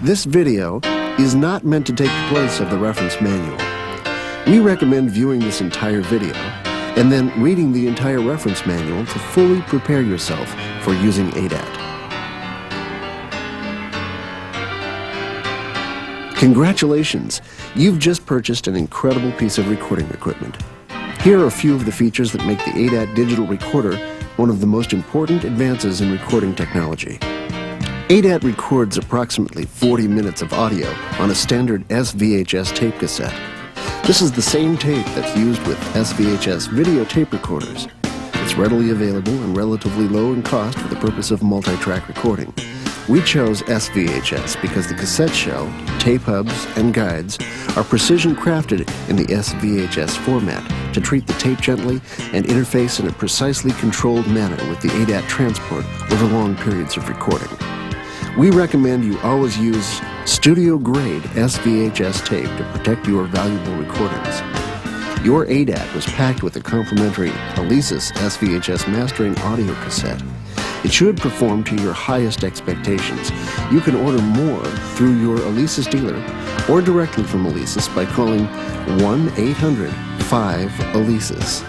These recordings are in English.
This video is not meant to take the place of the reference manual. We recommend viewing this entire video and then reading the entire reference manual to fully prepare yourself for using ADAT. Congratulations! You've just purchased an incredible piece of recording equipment. Here are a few of the features that make the ADAT digital recorder one of the most important advances in recording technology. ADAT records approximately 40 minutes of audio on a standard SVHS tape cassette. This is the same tape that's used with SVHS video tape recorders. It's readily available and relatively low in cost for the purpose of multi-track recording. We chose SVHS because the cassette shell, tape hubs, and guides are precision crafted in the SVHS format to treat the tape gently and interface in a precisely controlled manner with the ADAT transport over long periods of recording. We recommend you always use studio-grade SVHS tape to protect your valuable recordings. Your ADAT was packed with a complimentary Alesis SVHS mastering audio cassette. It should perform to your highest expectations. You can order more through your Alesis dealer or directly from Alesis by calling 1-800-5-ALESIS.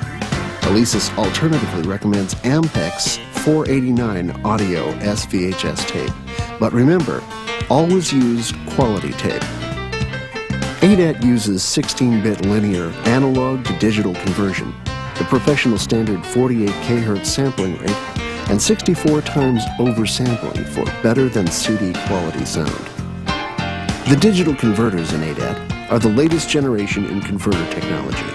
Alesis alternatively recommends Ampex 489 audio SVHS tape. But remember, always use quality tape. ADAT uses 16-bit linear analog to digital conversion, the professional standard 48 kHz sampling rate, and 64 times oversampling for better than CD quality sound. The digital converters in ADAT are the latest generation in converter technology.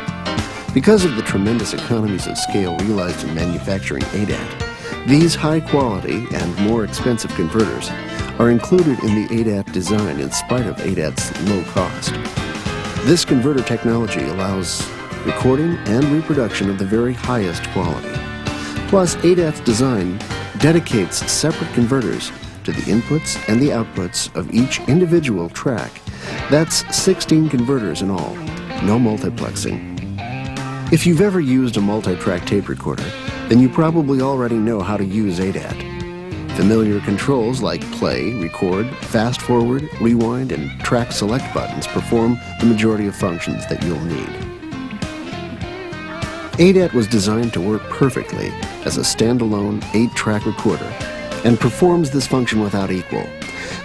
Because of the tremendous economies of scale realized in manufacturing ADAT, these high-quality and more expensive converters are included in the ADAT design in spite of ADAT's low cost. This converter technology allows recording and reproduction of the very highest quality. Plus, ADAT's design dedicates separate converters to the inputs and the outputs of each individual track. That's 16 converters in all, no multiplexing. If you've ever used a multi-track tape recorder, then you probably already know how to use ADAT. Familiar controls like play, record, fast forward, rewind, and track select buttons perform the majority of functions that you'll need. ADAT was designed to work perfectly as a standalone 8-track recorder and performs this function without equal.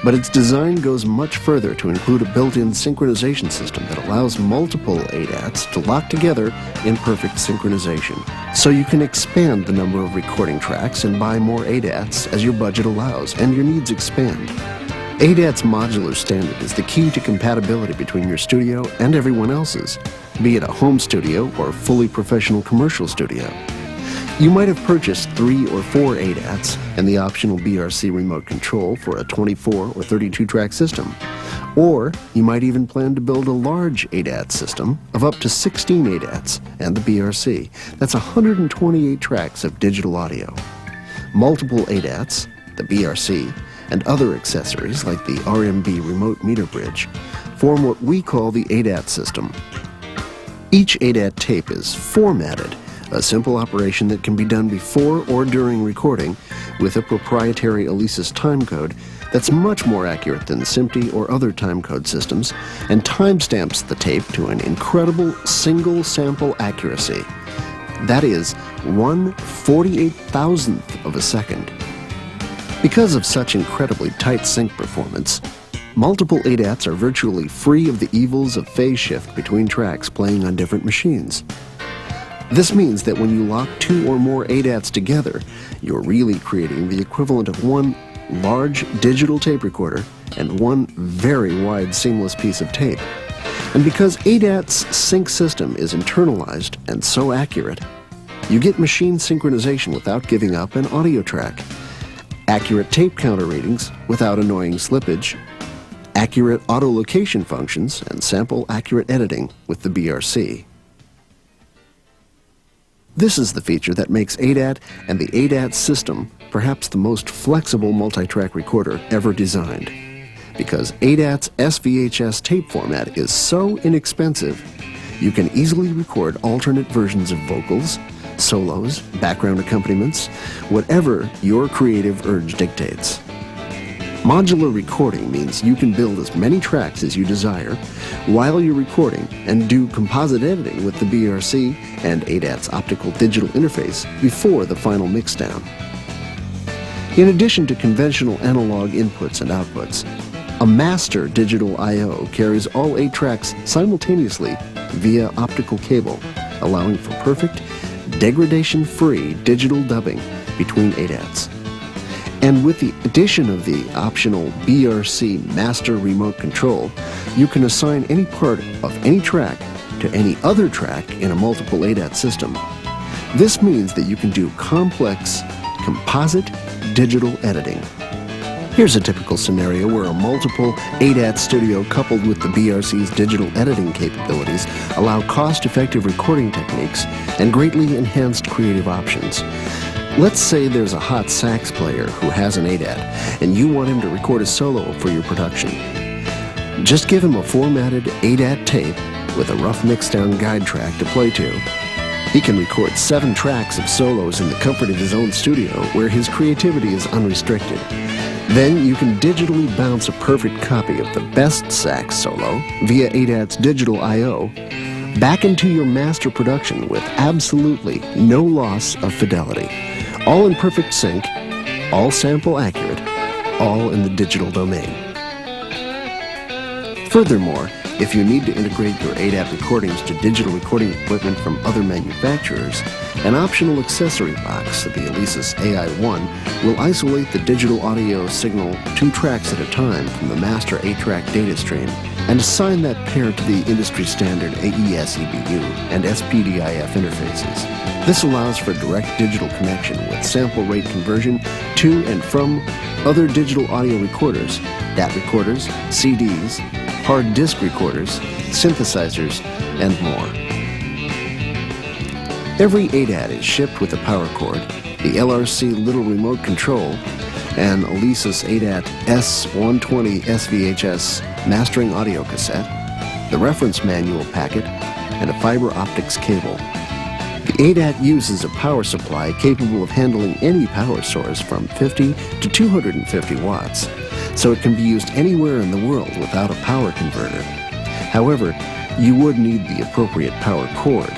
But its design goes much further to include a built-in synchronization system that allows multiple ADATs to lock together in perfect synchronization. So you can expand the number of recording tracks and buy more ADATs as your budget allows and your needs expand. ADAT's modular standard is the key to compatibility between your studio and everyone else's, be it a home studio or fully professional commercial studio. You might have purchased 3 or 4 ADATs and the optional BRC remote control for a 24 or 32 track system. Or you might even plan to build a large ADAT system of up to 16 ADATs and the BRC. That's 128 tracks of digital audio. Multiple ADATs, the BRC, and other accessories like the RMB remote meter bridge form what we call the ADAT system. Each ADAT tape is formatted, a simple operation that can be done before or during recording with a proprietary Alesis timecode that's much more accurate than SMPTE or other timecode systems and timestamps the tape to an incredible single sample accuracy. That is 1/48,000th of a second. Because of such incredibly tight sync performance, multiple ADATs are virtually free of the evils of phase shift between tracks playing on different machines. This means that when you lock 2 or more ADATs together, you're really creating the equivalent of one large digital tape recorder and one very wide seamless piece of tape. And because ADAT's sync system is internalized and so accurate, you get machine synchronization without giving up an audio track, accurate tape counter readings without annoying slippage, accurate auto location functions, and sample accurate editing with the BRC. This is the feature that makes ADAT and the ADAT system perhaps the most flexible multi-track recorder ever designed. Because ADAT's SVHS tape format is so inexpensive, you can easily record alternate versions of vocals, solos, background accompaniments, whatever your creative urge dictates. Modular recording means you can build as many tracks as you desire while you're recording and do composite editing with the BRC and ADAT's optical digital interface before the final mixdown. In addition to conventional analog inputs and outputs, a master digital I/O carries all 8 tracks simultaneously via optical cable, allowing for perfect, degradation-free digital dubbing between ADATs. And with the addition of the optional BRC Master Remote Control, you can assign any part of any track to any other track in a multiple ADAT system. This means that you can do complex, composite digital editing. Here's a typical scenario where a multiple ADAT studio coupled with the BRC's digital editing capabilities allow cost-effective recording techniques and greatly enhanced creative options. Let's say there's a hot sax player who has an ADAT and you want him to record a solo for your production. Just give him a formatted ADAT tape with a rough mixdown guide track to play to. He can record 7 tracks of solos in the comfort of his own studio where his creativity is unrestricted. Then you can digitally bounce a perfect copy of the best sax solo via ADAT's digital I/O back into your master production with absolutely no loss of fidelity. All in perfect sync, all sample accurate, all in the digital domain. Furthermore, if you need to integrate your ADAT recordings to digital recording equipment from other manufacturers, an optional accessory box, the Alesis AI1, will isolate the digital audio signal 2 tracks at a time from the master 8-track data stream and assign that pair to the industry standard AES EBU and SPDIF interfaces. This allows for direct digital connection with sample rate conversion to and from other digital audio recorders, DAT recorders, CDs, hard disk recorders, synthesizers, and more. Every ADAT is shipped with a power cord, the LRC Little Remote Control, an Alesis ADAT S120 SVHS mastering audio cassette, the reference manual packet, and a fiber optics cable. The ADAT uses a power supply capable of handling any power source from 50 to 250 watts, so it can be used anywhere in the world without a power converter. However, you would need the appropriate power cord.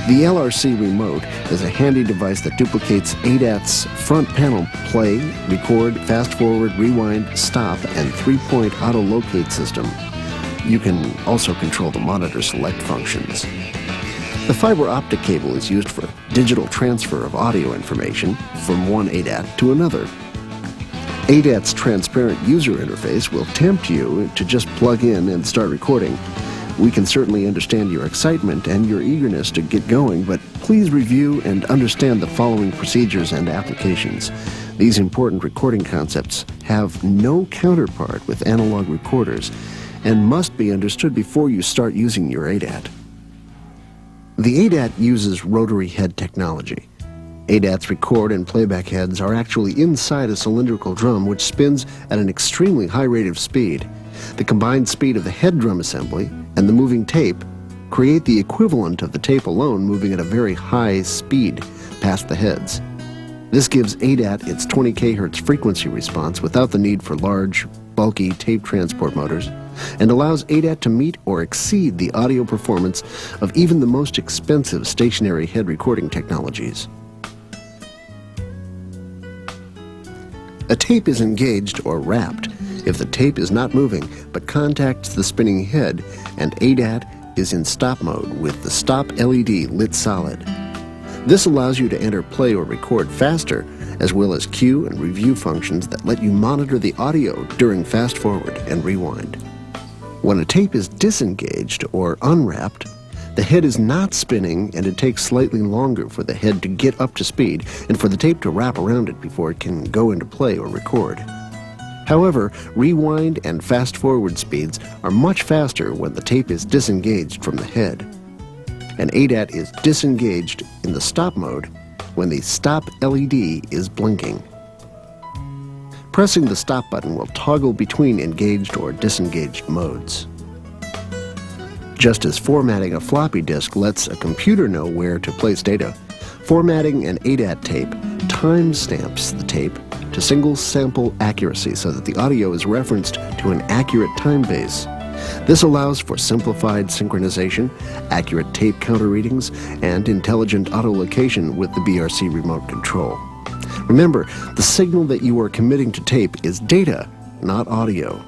The LRC remote is a handy device that duplicates ADAT's front panel play, record, fast forward, rewind, stop, and 3-point auto locate system. You can also control the monitor select functions. The fiber optic cable is used for digital transfer of audio information from one ADAT to another. ADAT's transparent user interface will tempt you to just plug in and start recording. We can certainly understand your excitement and your eagerness to get going, but please review and understand the following procedures and applications. These important recording concepts have no counterpart with analog recorders and must be understood before you start using your ADAT. The ADAT uses rotary head technology. ADAT's record and playback heads are actually inside a cylindrical drum which spins at an extremely high rate of speed. The combined speed of the head drum assembly and the moving tape create the equivalent of the tape alone moving at a very high speed past the heads. This gives ADAT its 20 kHz frequency response without the need for large, bulky tape transport motors, and allows ADAT to meet or exceed the audio performance of even the most expensive stationary head recording technologies. A tape is engaged or wrapped if the tape is not moving but contacts the spinning head and ADAT is in stop mode with the stop LED lit solid. This allows you to enter play or record faster, as well as cue and review functions that let you monitor the audio during fast forward and rewind. When a tape is disengaged or unwrapped, the head is not spinning and it takes slightly longer for the head to get up to speed and for the tape to wrap around it before it can go into play or record. However, rewind and fast forward speeds are much faster when the tape is disengaged from the head. And ADAT is disengaged in the stop mode when the stop LED is blinking. Pressing the stop button will toggle between engaged or disengaged modes. Just as formatting a floppy disk lets a computer know where to place data, formatting an ADAT tape timestamps the tape to single sample accuracy so that the audio is referenced to an accurate time base. This allows for simplified synchronization, accurate tape counter readings, and intelligent auto-location with the BRC remote control. Remember, the signal that you are committing to tape is data, not audio.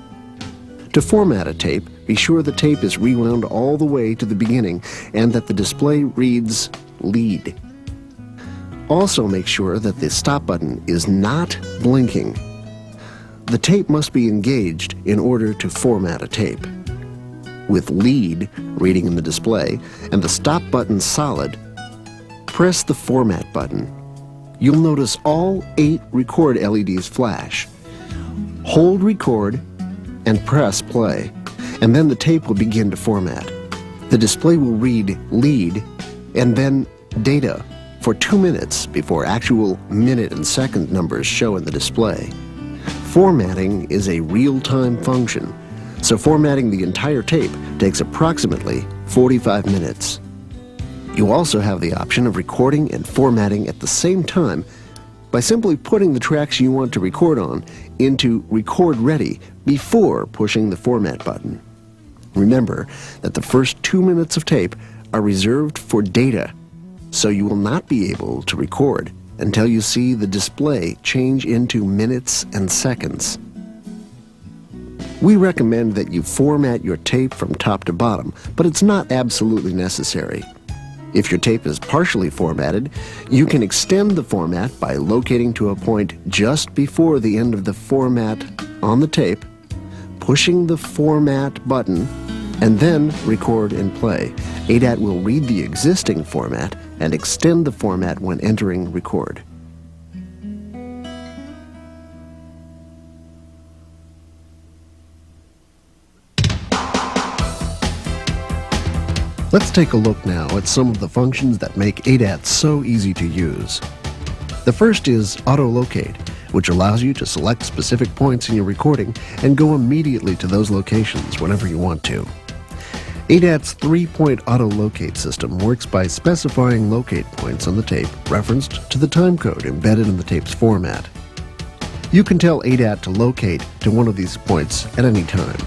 To format a tape, be sure the tape is rewound all the way to the beginning and that the display reads lead. Also make sure that the stop button is not blinking. The tape must be engaged in order to format a tape. With lead reading in the display and the stop button solid, press the format button. You'll notice all 8 record LEDs flash. Hold record and press play, and then the tape will begin to format. The display will read lead and then data for 2 minutes before actual minute and second numbers show in the display. Formatting is a real-time function, so formatting the entire tape takes approximately 45 minutes. You also have the option of recording and formatting at the same time by simply putting the tracks you want to record on into Record Ready before pushing the format button. Remember that the first 2 minutes of tape are reserved for data, so you will not be able to record until you see the display change into minutes and seconds. We recommend that you format your tape from top to bottom, but it's not absolutely necessary. If your tape is partially formatted, you can extend the format by locating to a point just before the end of the format on the tape, pushing the format button, and then record and play. ADAT will read the existing format and extend the format when entering record. Let's take a look now at some of the functions that make ADAT so easy to use. The first is auto-locate, which allows you to select specific points in your recording and go immediately to those locations whenever you want to. ADAT's 3-point auto-locate system works by specifying locate points on the tape referenced to the timecode embedded in the tape's format. You can tell ADAT to locate to one of these points at any time.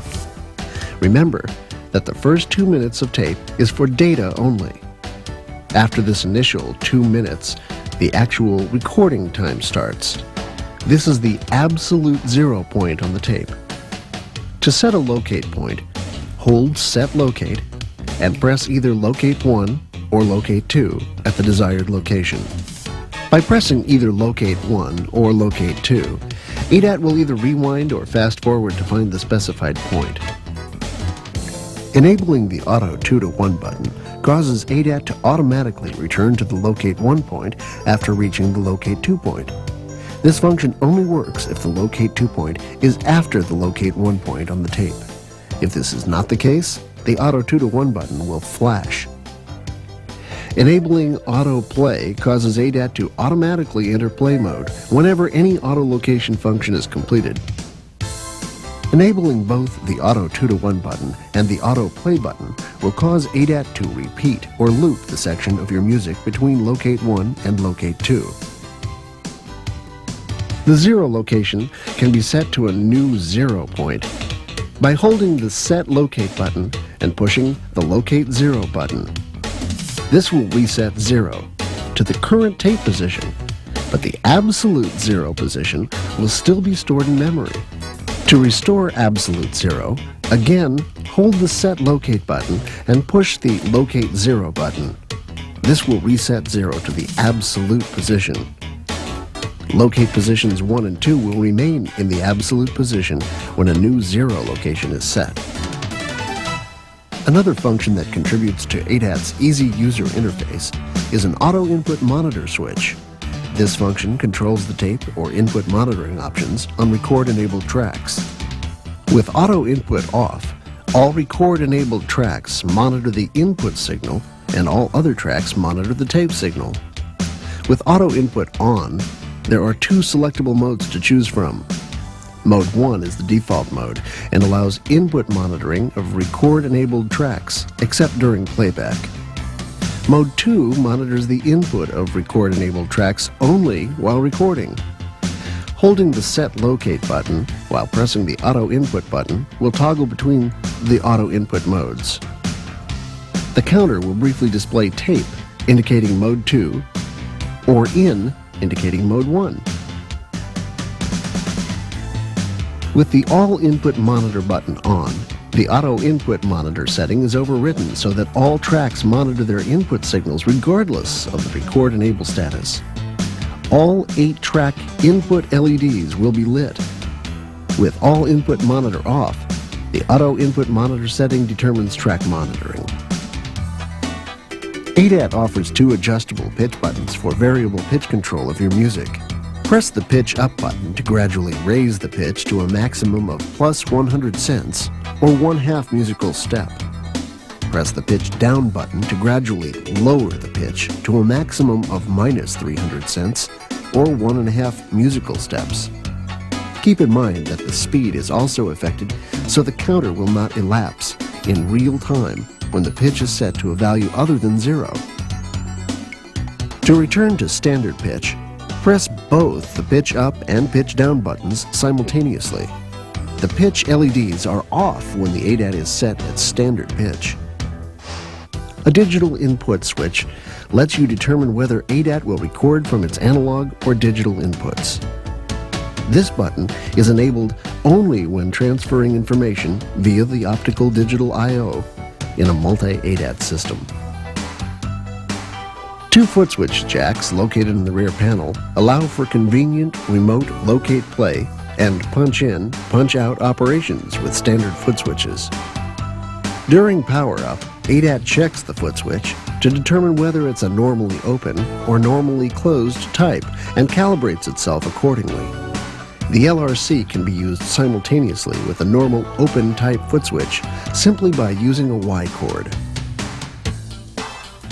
Remember that the first 2 minutes of tape is for data only. After this initial 2 minutes, the actual recording time starts. This is the absolute 0 point on the tape. To set a locate point, hold Set Locate and press either Locate 1 or Locate 2 at the desired location. By pressing either Locate 1 or Locate 2, ADAT will either rewind or fast forward to find the specified point. Enabling the Auto 2 to 1 button causes ADAT to automatically return to the Locate 1 point after reaching the Locate 2 point. This function only works if the Locate 2 point is after the Locate 1 point on the tape. If this is not the case, the Auto 2 to 1 button will flash. Enabling Auto Play causes ADAT to automatically enter play mode whenever any auto location function is completed. Enabling both the Auto 2 to 1 button and the Auto Play button will cause ADAT to repeat or loop the section of your music between Locate 1 and Locate 2. The 0 location can be set to a new 0 point by holding the Set Locate button and pushing the Locate 0 button. This will reset 0 to the current tape position, but the absolute 0 position will still be stored in memory. To restore absolute 0, again, hold the Set Locate button and push the Locate 0 button. This will reset 0 to the absolute position. Locate positions 1 and 2 will remain in the absolute position when a new 0 location is set. Another function that contributes to ADAT's easy user interface is an auto input monitor switch. This function controls the tape or input monitoring options on record-enabled tracks. With auto input off, all record-enabled tracks monitor the input signal and all other tracks monitor the tape signal. With auto input on, there are 2 selectable modes to choose from. Mode 1 is the default mode and allows input monitoring of record-enabled tracks, except during playback. Mode 2 monitors the input of record-enabled tracks only while recording. Holding the Set Locate button while pressing the Auto Input button will toggle between the auto input modes. The counter will briefly display Tape, indicating Mode 2, or In, indicating Mode 1. With the All Input Monitor button on, the Auto Input Monitor setting is overridden so that all tracks monitor their input signals regardless of the Record Enable status. All 8-track input LEDs will be lit. With All Input Monitor off, the Auto Input Monitor setting determines track monitoring. ADAT offers 2 adjustable pitch buttons for variable pitch control of your music. Press the Pitch Up button to gradually raise the pitch to a maximum of plus 100 cents or 1/2 musical step. Press the Pitch Down button to gradually lower the pitch to a maximum of minus 300 cents or 1.5 musical steps. Keep in mind that the speed is also affected so the counter will not elapse in real time when the pitch is set to a value other than 0. To return to standard pitch, press both the Pitch Up and Pitch Down buttons simultaneously. The pitch LEDs are off when the ADAT is set at standard pitch. A digital input switch lets you determine whether ADAT will record from its analog or digital inputs. This button is enabled only when transferring information via the optical digital I/O in a multi-ADAT system. 2 foot switch jacks located in the rear panel allow for convenient remote locate play and punch-in, punch-out operations with standard foot switches. During power-up, ADAT checks the foot switch to determine whether it's a normally open or normally closed type and calibrates itself accordingly. The LRC can be used simultaneously with a normal open type foot switch simply by using a Y cord.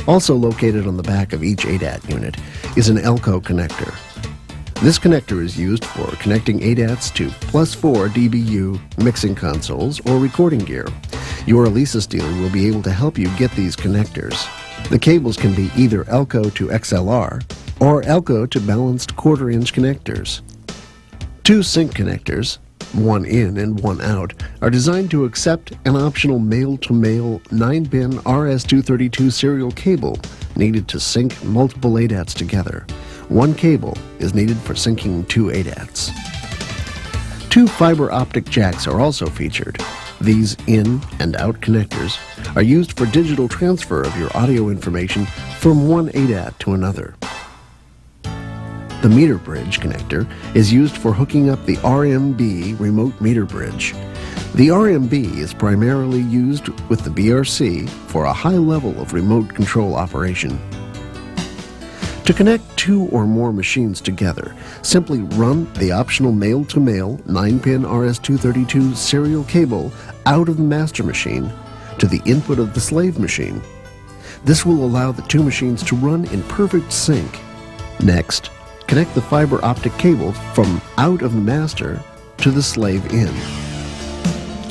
Also located on the back of each ADAT unit is an Elco connector. This connector is used for connecting ADATs to +4 dBu mixing consoles or recording gear. Your Alesis dealer will be able to help you get these connectors. The cables can be either Elco to XLR or Elco to balanced 1/4-inch connectors. 2 sync connectors, one in and one out, are designed to accept an optional male-to-male 9-pin RS-232 serial cable needed to sync multiple ADATs together. One cable is needed for syncing 2 ADATs. 2 fiber optic jacks are also featured. These in and out connectors are used for digital transfer of your audio information from one ADAT to another. The meter bridge connector is used for hooking up the RMB remote meter bridge. The RMB is primarily used with the BRC for a high level of remote control operation. To connect 2 or more machines together, simply run the optional male-to-male 9-pin RS-232 serial cable out of the master machine to the input of the slave machine. This will allow the 2 machines to run in perfect sync. Next, connect the fiber optic cable from out of the master to the slave in.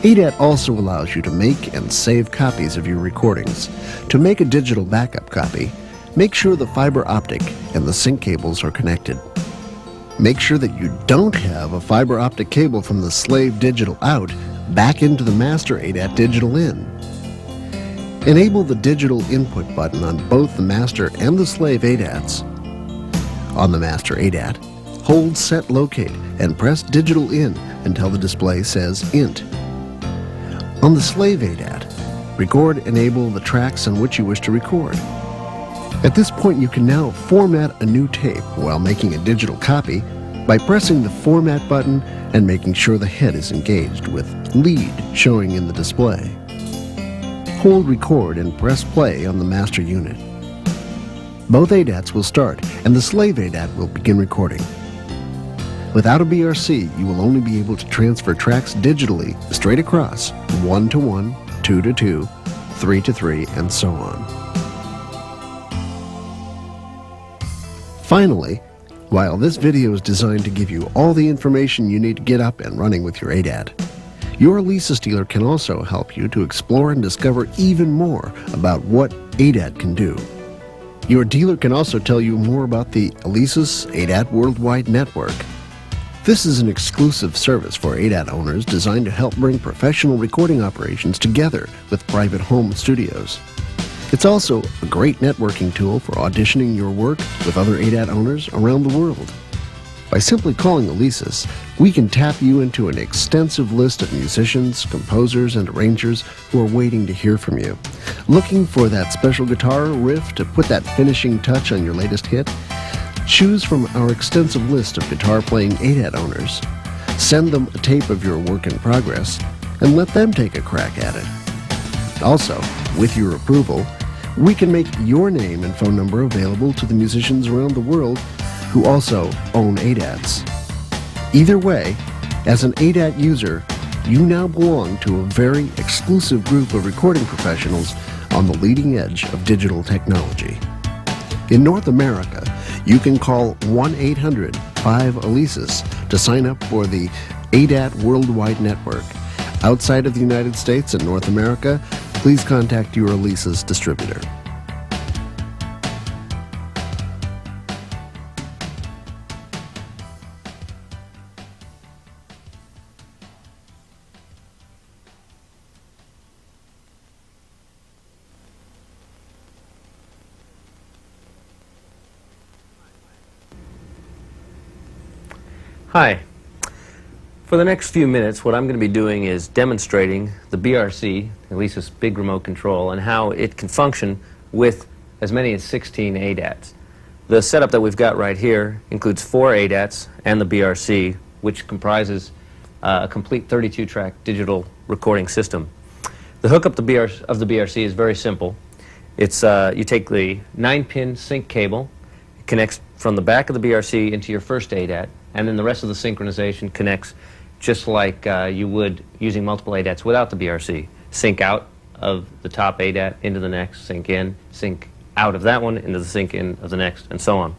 ADAT also allows you to make and save copies of your recordings. To make a digital backup copy, make sure the fiber optic and the sync cables are connected. Make sure that you don't have a fiber optic cable from the slave digital out back into the master ADAT digital in. Enable the digital input button on both the master and the slave ADATs. On the master ADAT, hold Set Locate and press Digital In until the display says INT. On the slave ADAT, record enable the tracks on which you wish to record. At this point, you can now format a new tape while making a digital copy by pressing the Format button and making sure the head is engaged with Lead showing in the display. Hold Record and press Play on the master unit. Both ADATs will start and the slave ADAT will begin recording. Without a BRC, you will only be able to transfer tracks digitally straight across, 1 to 1, 2 to 2, 3 to 3, and so on. Finally, while this video is designed to give you all the information you need to get up and running with your ADAT, your Alesis dealer can also help you to explore and discover even more about what ADAT can do. Your dealer can also tell you more about the Alesis ADAT Worldwide Network. This is an exclusive service for ADAT owners designed to help bring professional recording operations together with private home studios. It's also a great networking tool for auditioning your work with other ADAT owners around the world. By simply calling Alesis, we can tap you into an extensive list of musicians, composers, and arrangers who are waiting to hear from you. Looking for that special guitar riff to put that finishing touch on your latest hit? Choose from our extensive list of guitar-playing ADAT owners. Send them a tape of your work in progress, and let them take a crack at it. Also, with your approval, we can make your name and phone number available to the musicians around the world who also own ADATs. Either way, as an ADAT user, you now belong to a very exclusive group of recording professionals on the leading edge of digital technology. In North America, you can call 1-800-5-ALESIS to sign up for the ADAT Worldwide Network. Outside of the United States and North America, please contact your Alesis distributor. Hi. For the next few minutes, what I'm going to be doing is demonstrating the BRC, Alesis Big Remote Control, and how it can function with as many as 16 ADATs. The setup that we've got right here includes 4 ADATs and the BRC, which comprises a complete 32-track digital recording system. The hookup of the BRC is very simple. It's you take the 9-pin sync cable, it connects from the back of the BRC into your first ADAT, and then the rest of the synchronization connects just like you would using multiple ADATs without the BRC. Sync out of the top ADAT into the next, sync in, sync out of that one into the sync in of the next, and so on.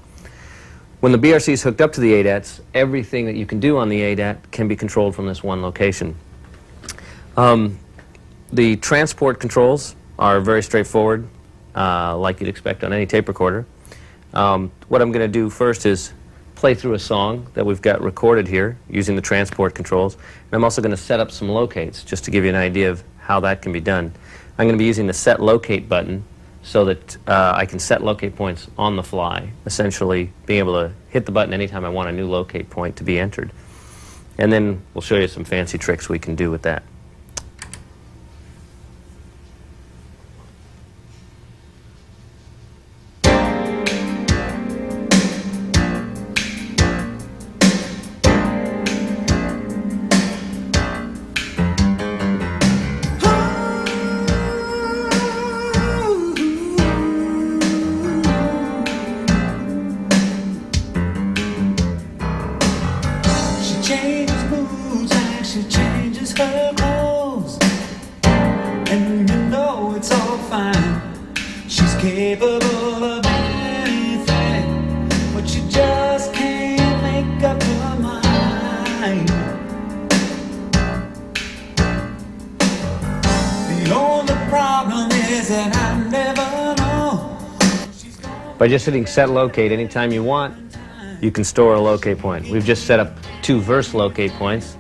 When the BRC is hooked up to the ADATs, everything that you can do on the ADAT can be controlled from this one location. The transport controls are very straightforward, like you'd expect on any tape recorder. What I'm going to do first is play through a song that we've got recorded here using the transport controls. And I'm also going to set up some locates just to give you an idea of how that can be done. I'm going to be using the set locate button so that I can set locate points on the fly, essentially being able to hit the button anytime I want a new locate point to be entered. And then we'll show you some fancy tricks we can do with that. Capable of anything, but she just can't make up her mind. The only problem is that I never know. By just hitting set locate anytime you want, you can store a locate point. We've just set up 2 verse locate points,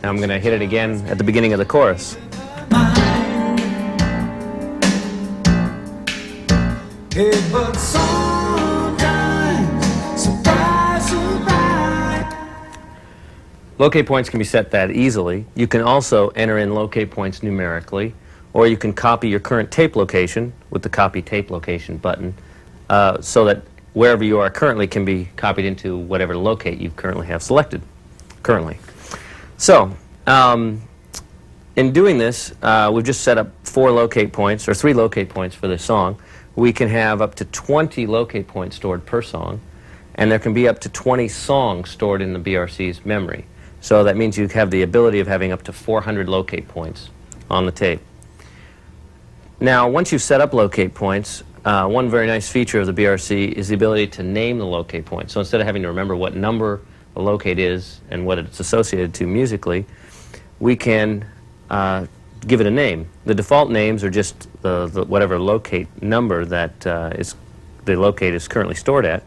and I'm going to hit it again at the beginning of the chorus. Hey, but sometimes, surprise, surprise. Locate points can be set that easily. You can also enter in locate points numerically, or you can copy your current tape location with the copy tape location button, so that wherever you are currently can be copied into whatever locate you currently have selected. So, in doing this, we've just set up 4 locate points, or 3 locate points for this song. We can have up to 20 locate points stored per song, and there can be up to 20 songs stored in the BRC's memory. So that means you have the ability of having up to 400 locate points on the tape. Now, once you've set up locate points, one very nice feature of the BRC is the ability to name the locate point. So instead of having to remember what number the locate is and what it's associated to musically, we can give it a name. The default names are just the whatever locate number that the locate is currently stored at.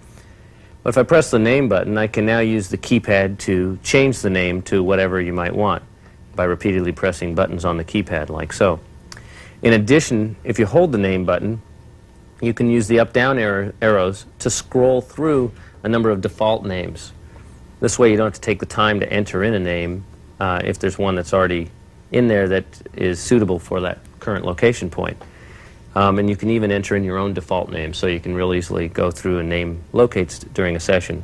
But if I press the name button, I can now use the keypad to change the name to whatever you might want by repeatedly pressing buttons on the keypad like so. In addition, if you hold the name button, you can use the up-down arrows to scroll through a number of default names. This way you don't have to take the time to enter in a name if there's one that's already in there that is suitable for that current location point. And you can even enter in your own default name, so you can real easily go through and name locates during a session.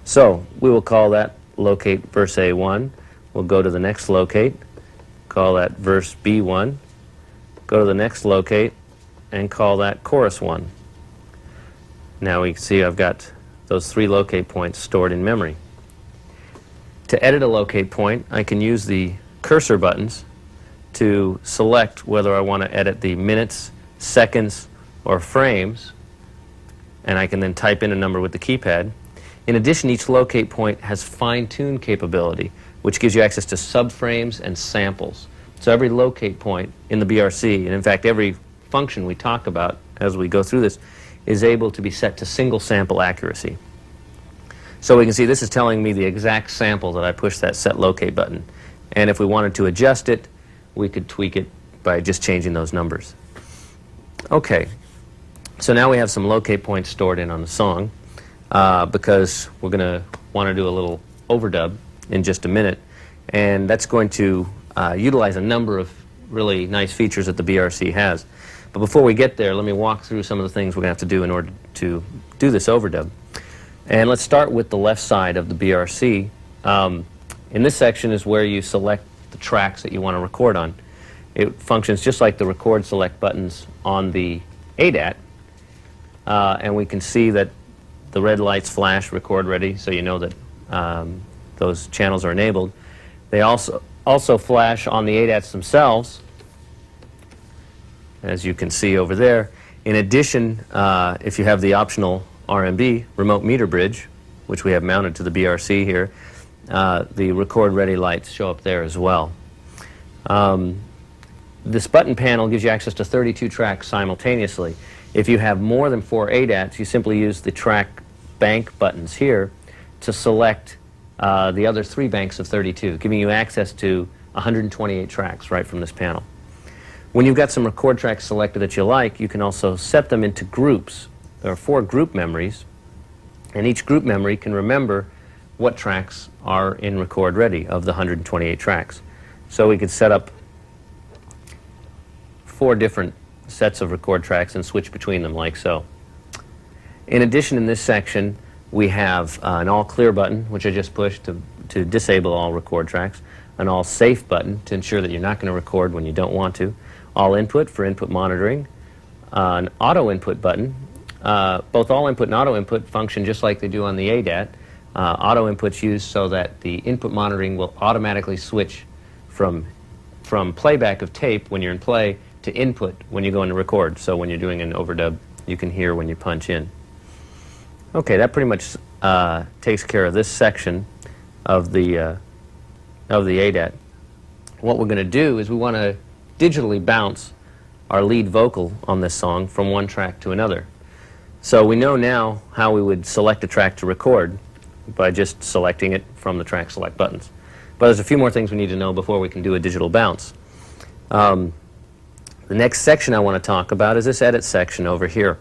So we will call that locate verse A1. We'll go to the next locate, call that verse B1, go to the next locate, and call that chorus 1. Now we can see I've got those 3 locate points stored in memory. To edit a locate point, I can use the cursor buttons to select whether I want to edit the minutes, seconds, or frames, and I can then type in a number with the keypad. In addition, each locate point has fine-tune capability, which gives you access to subframes and samples. So every locate point in the BRC, and in fact every function we talk about as we go through this, is able to be set to single sample accuracy. So we can see this is telling me the exact sample that I pushed that set locate button. And if we wanted to adjust it, we could tweak it by just changing those numbers. Okay, so now we have some locate points stored in on the song because we're going to want to do a little overdub in just a minute, and that's going to utilize a number of really nice features that the BRC has. But before we get there, let me walk through some of the things we're going to have to do in order to do this overdub. And let's start with the left side of the BRC. In this section is where you select the tracks that you want to record on. It functions just like the record select buttons on the ADAT, and we can see that the red lights flash record ready, so you know that those channels are enabled. They also flash on the ADATs themselves, as you can see over there. In addition, if you have the optional RMB, remote meter bridge, which we have mounted to the BRC here, the record ready lights show up there as well. This button panel gives you access to 32 tracks simultaneously. If you have more than 4 ADATs, you simply use the track bank buttons here to select the other 3 banks of 32, giving you access to 128 tracks right from this panel. When you've got some record tracks selected that you like, you can also set them into groups. There are 4 group memories, and each group memory can remember what tracks are in record ready of the 128 tracks. So we could set up 4 different sets of record tracks and switch between them like so. In addition, in this section, we have an all clear button, which I just pushed to disable all record tracks, an all safe button to ensure that you're not going to record when you don't want to, all input for input monitoring, an auto input button. Both all input and auto input function just like they do on the ADAT. Auto input's used so that the input monitoring will automatically switch from playback of tape when you're in play to input when you go into record. So when you're doing an overdub, you can hear when you punch in. Okay, that pretty much takes care of this section of the ADAT. What we're going to do is we want to digitally bounce our lead vocal on this song from one track to another. So we know now how we would select a track to record by just selecting it from the track select buttons. But there's a few more things we need to know before we can do a digital bounce. The next section I want to talk about is this edit section over here.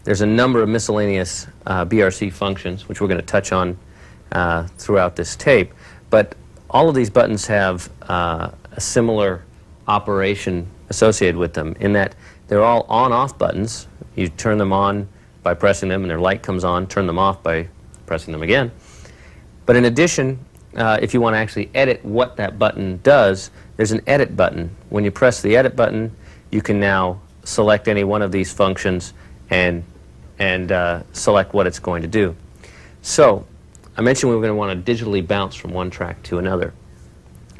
There's a number of miscellaneous BRC functions which we're going to touch on throughout this tape, but all of these buttons have a similar operation associated with them in that they're all on-off buttons. You turn them on by pressing them and their light comes on, turn them off by pressing them again. But in addition, if you want to actually edit what that button does, there's an edit button. When you press the edit button, you can now select any one of these functions and select what it's going to do. So I mentioned we were going to want to digitally bounce from one track to another.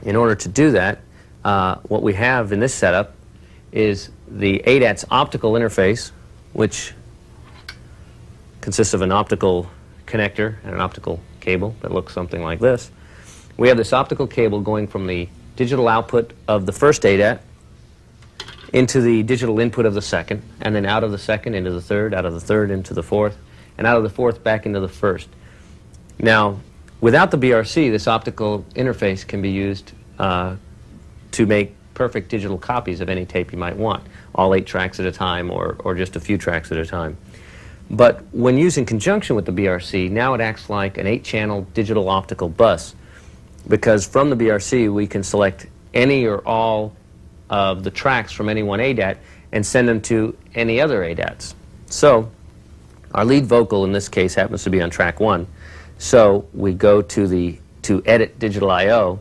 In order to do that, what we have in this setup is the ADAT's optical interface, which consists of an optical connector and an optical cable that looks something like this. We have this optical cable going from the digital output of the first ADAT into the digital input of the second, and then out of the second into the third, out of the third into the fourth, and out of the fourth back into the first. Now, without the BRC, this optical interface can be used to make perfect digital copies of any tape you might want, all 8 tracks at a time or just a few tracks at a time. But when used in conjunction with the BRC, now it acts like an 8-channel digital optical bus, because from the BRC we can select any or all of the tracks from any one ADAT and send them to any other ADATs. So our lead vocal in this case happens to be on track 1. So we go to Edit Digital I/O,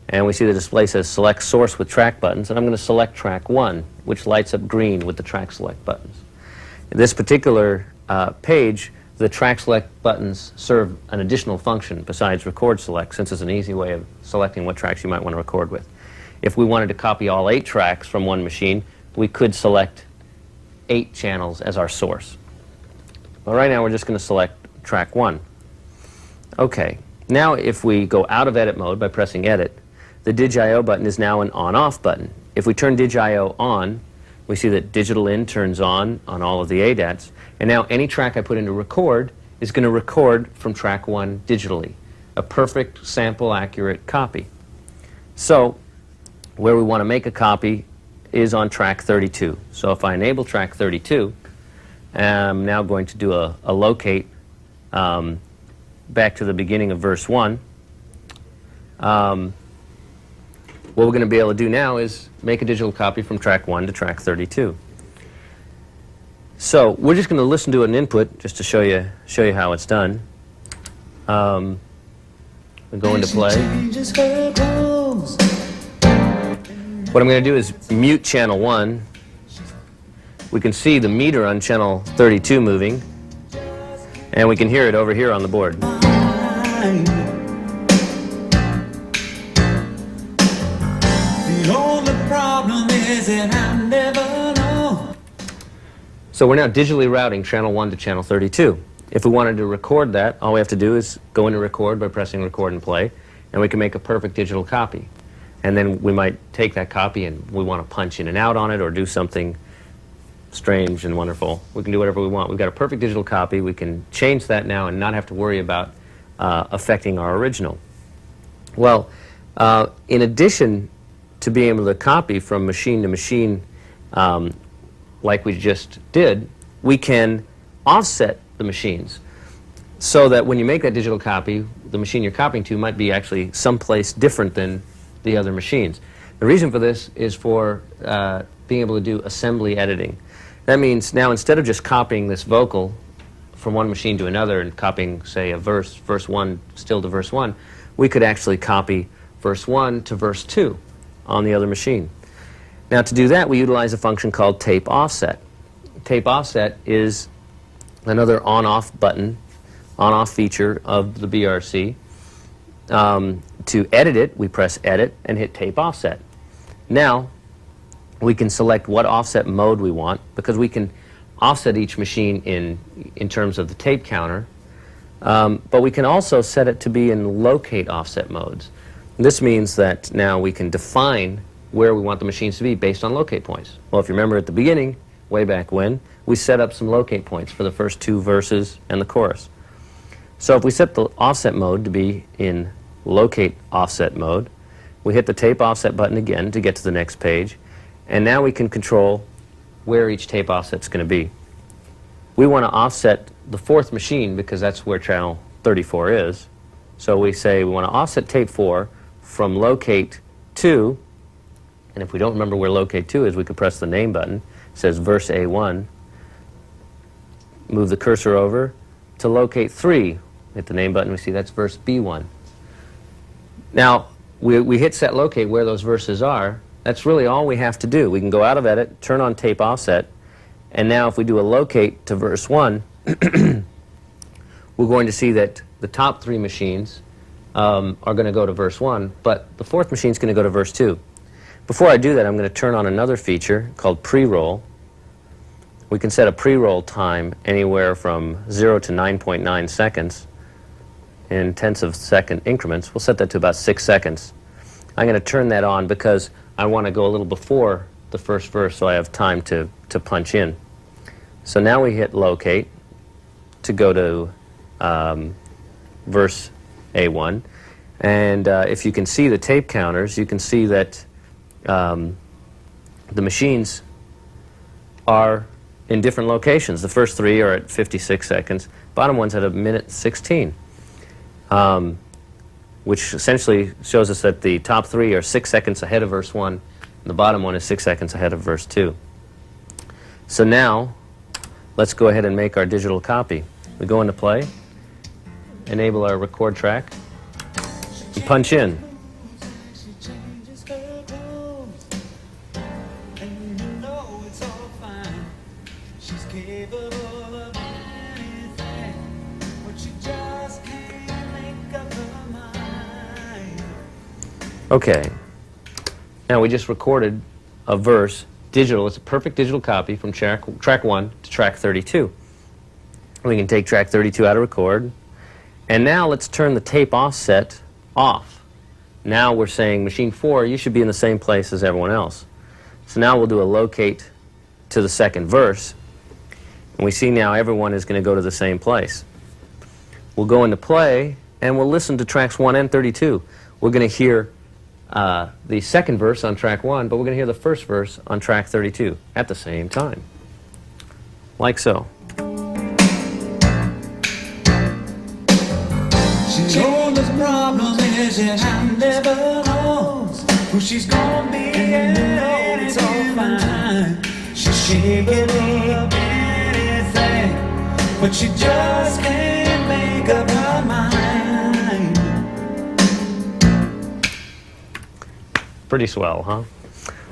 and we see the display says Select Source with Track buttons, and I'm going to select track 1, which lights up green with the track select buttons. In this particular page, the track select buttons serve an additional function besides record select, since it's an easy way of selecting what tracks you might want to record with. If we wanted to copy all 8 tracks from one machine, we could select 8 channels as our source. Well, right now we're just going to select track 1. Okay, now if we go out of edit mode by pressing edit, the Dig I/O button is now an on-off button. If we turn Dig I/O on, we see that digital in turns on all of the ADATs, and now any track I put into record is going to record from track 1 digitally, a perfect sample accurate copy. So where we want to make a copy is on track 32. So if I enable track 32, I'm now going to do a locate back to the beginning of verse 1. What we're going to be able to do now is make a digital copy from track 1 to track 32. So we're just going to listen to an input just to show you how it's done. We go into play. What I'm going to do is mute channel 1. We can see the meter on channel 32 moving, and we can hear it over here on the board. The only problem is that I never know. So we're now digitally routing channel 1 to channel 32. If we wanted to record that, all we have to do is go into record by pressing record and play, and we can make a perfect digital copy. And then we might take that copy and we want to punch in and out on it or do something strange and wonderful. We can do whatever we want. We've got a perfect digital copy. We can change that now and not have to worry about affecting our original. Well, in addition to being able to copy from machine to machine like we just did, we can offset the machines so that when you make that digital copy, the machine you're copying to might be actually someplace different than the other machines. The reason for this is for being able to do assembly editing. That means now instead of just copying this vocal from one machine to another and copying, say, a verse 1 still to verse 1, we could actually copy verse 1 to verse 2 on the other machine. Now to do that, we utilize a function called tape offset. Tape offset is another on-off button, on-off feature of the BRC. To edit it, we press edit and hit tape offset. Now we can select what offset mode we want, because we can offset each machine in terms of the tape counter, but we can also set it to be in locate offset modes. This means that now we can define where we want the machines to be based on locate points. Well, if you remember at the beginning, way back when, we set up some locate points for the first 2 verses and the chorus. So if we set the offset mode to be in locate offset mode, we hit the tape offset button again to get to the next page, and now we can control where each tape offset is going to be. We want to offset the 4th machine because that's where channel 34 is. So we say we want to offset tape 4 from locate 2, and if we don't remember where locate 2 is, we could press the name button. It says verse A1. Move the cursor over to locate 3. Hit the name button, we see that's verse B1. Now, we hit set locate where those verses are. That's really all we have to do. We can go out of edit, turn on tape offset, and now if we do a locate to verse 1, we're going to see that the top 3 machines are going to go to verse 1, but the 4th machine is going to go to verse 2. Before I do that, I'm going to turn on another feature called pre-roll. We can set a pre-roll time anywhere from 0 to 9.9 seconds in tenths of second increments. We'll set that to about 6 seconds. I'm going to turn that on because I want to go a little before the first verse so I have time to punch in. So now we hit locate, to go to verse A1. And if you can see the tape counters, you can see that the machines are in different locations. The first three are at 56 seconds. Bottom one's at 1:16, which essentially shows us that the top three are 6 seconds ahead of verse 1, and the bottom one is 6 seconds ahead of verse 2. So now, let's go ahead and make our digital copy. We go into play, enable our record track, and punch in. She changes her clothes, and you know it's all fine. She's capable of anything, but she just can't make up her mind. Okay. Now we just recorded a verse, digital. It's a perfect digital copy from track 1 to track 32. We can take track 32 out of record. And now let's turn the tape offset off. Now we're saying, machine 4, you should be in the same place as everyone else. So now we'll do a locate to the second verse. And we see now everyone is going to go to the same place. We'll go into play, and we'll listen to tracks 1 and 32. We're going to hear the second verse on track 1, but we're going to hear the first verse on track 32 at the same time. Like so. She told us problem is that I never knows who she's gonna be, and it's all fine. She's capable of anything, but she just can't make up her mind. Pretty swell, huh?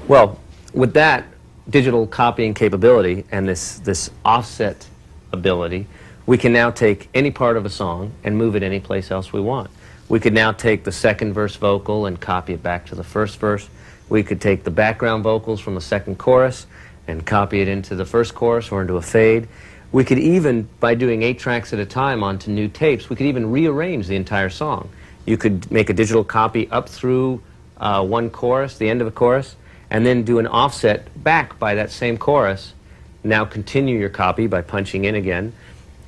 Well, with that digital copying capability and this offset ability, we can now take any part of a song and move it any place else we want. We could now take the second verse vocal and copy it back to the first verse. We could take the background vocals from the second chorus and copy it into the first chorus or into a fade. We could even, by doing 8 tracks at a time onto new tapes, we could even rearrange the entire song. You could make a digital copy up through one chorus, the end of a chorus, and then do an offset back by that same chorus. Now continue your copy by punching in again.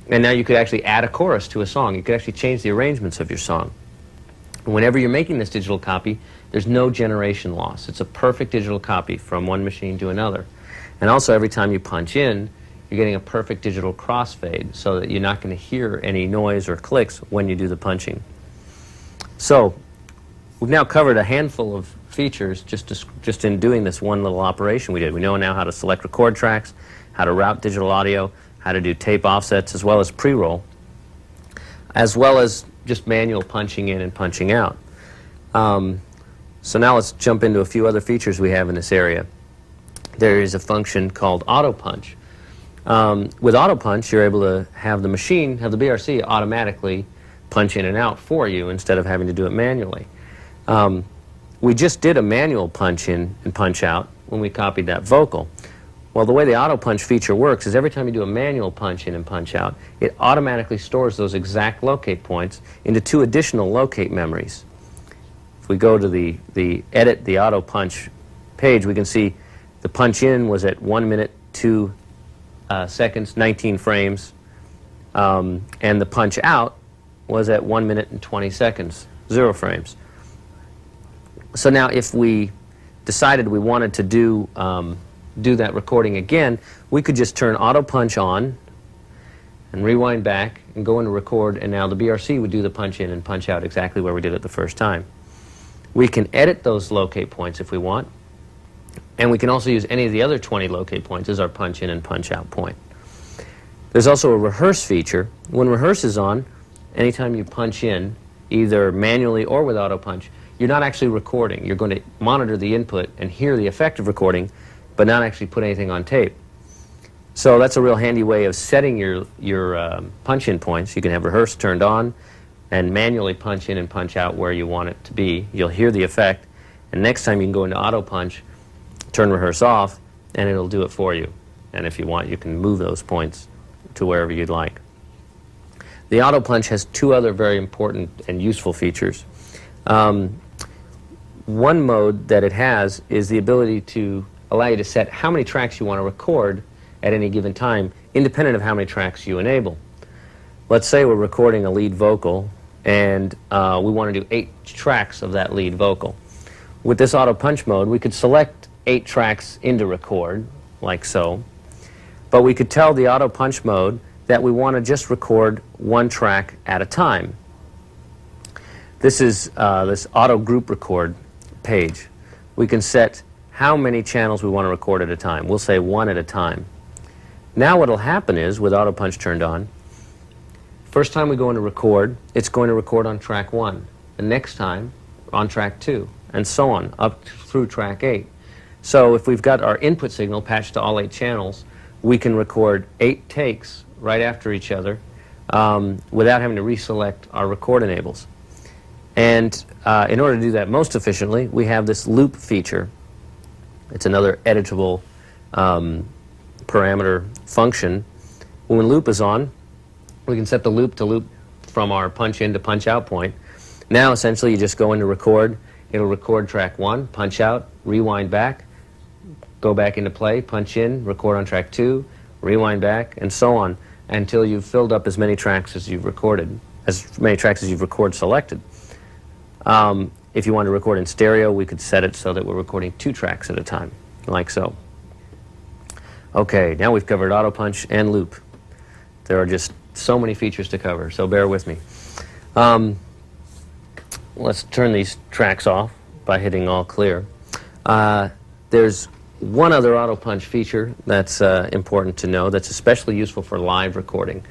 And now you could actually add a chorus to a song. You could actually change the arrangements of your song. Whenever you're making this digital copy, there's no generation loss. It's a perfect digital copy from one machine to another. And also every time you punch in, you're getting a perfect digital crossfade so that you're not going to hear any noise or clicks when you do the punching. So we've now covered a handful of features just in doing this one little operation we did. We know now how to select record tracks, how to route digital audio, how to do tape offsets, as well as pre-roll, as well as just manual punching in and punching out. So now let's jump into a few other features we have in this area. There is a function called auto punch. With auto punch, you're able to have the machine, have the BRC automatically punch in and out for you instead of having to do it manually. We just did a manual punch in and punch out when we copied that vocal. Well, the way the auto punch feature works is every time you do a manual punch in and punch out, it automatically stores those exact locate points into 2 additional locate memories. If we go to the edit the auto punch page, we can see the punch in was at 1 minute 2 seconds, 19 frames, and the punch out was at 1 minute and 20 seconds, 0 frames. So now if we decided we wanted to do that recording again, we could just turn auto punch on and rewind back and go into record, and now the BRC would do the punch in and punch out exactly where we did it the first time. We can edit those locate points if we want, and we can also use any of the other 20 locate points as our punch in and punch out point. There's also a rehearse feature. When rehearse is on, anytime you punch in, either manually or with auto punch, you're not actually recording. You're going to monitor the input and hear the effect of recording, but not actually put anything on tape. So that's a real handy way of setting your punch-in points. You can have rehearse turned on and manually punch in and punch out where you want it to be. You'll hear the effect, and next time you can go into auto punch, turn rehearse off, and it'll do it for you. And if you want, you can move those points to wherever you'd like. The auto punch has 2 other very important and useful features. One mode that it has is the ability to allow you to set how many tracks you want to record at any given time, independent of how many tracks you enable. let's say we're recording a lead vocal, and we want to do 8 tracks of that lead vocal. With this auto punch mode, we could select 8 tracks into record, like so, but we could tell the auto punch mode that we want to just record 1 track at a time. This is this auto group record page. We can set how many channels we want to record at a time. We'll say 1 at a time. Now what will happen is, with auto punch turned on, first time we go into record, it's going to record on track 1. The next time on track 2, and so on, up through track 8. So if we've got our input signal patched to all 8 channels, we can record 8 takes right after each other without having to reselect our record enables. And in order to do that most efficiently, we have this loop feature. It's another editable parameter function. When loop is on, we can set the loop to loop from our punch in to punch out point. Now essentially you just go into record, it'll record track 1, punch out, rewind back, go back into play, punch in, record on track 2, rewind back, and so on until you've filled up as many tracks as you've recorded, as many tracks as you've record selected. If you want to record in stereo, we could set it so that we're recording 2 tracks at a time, like so. Okay, now we've covered auto punch and loop. There are just so many features to cover, so bear with me. Let's turn these tracks off by hitting all clear. There's one other auto punch feature that's important to know that's especially useful for live recording.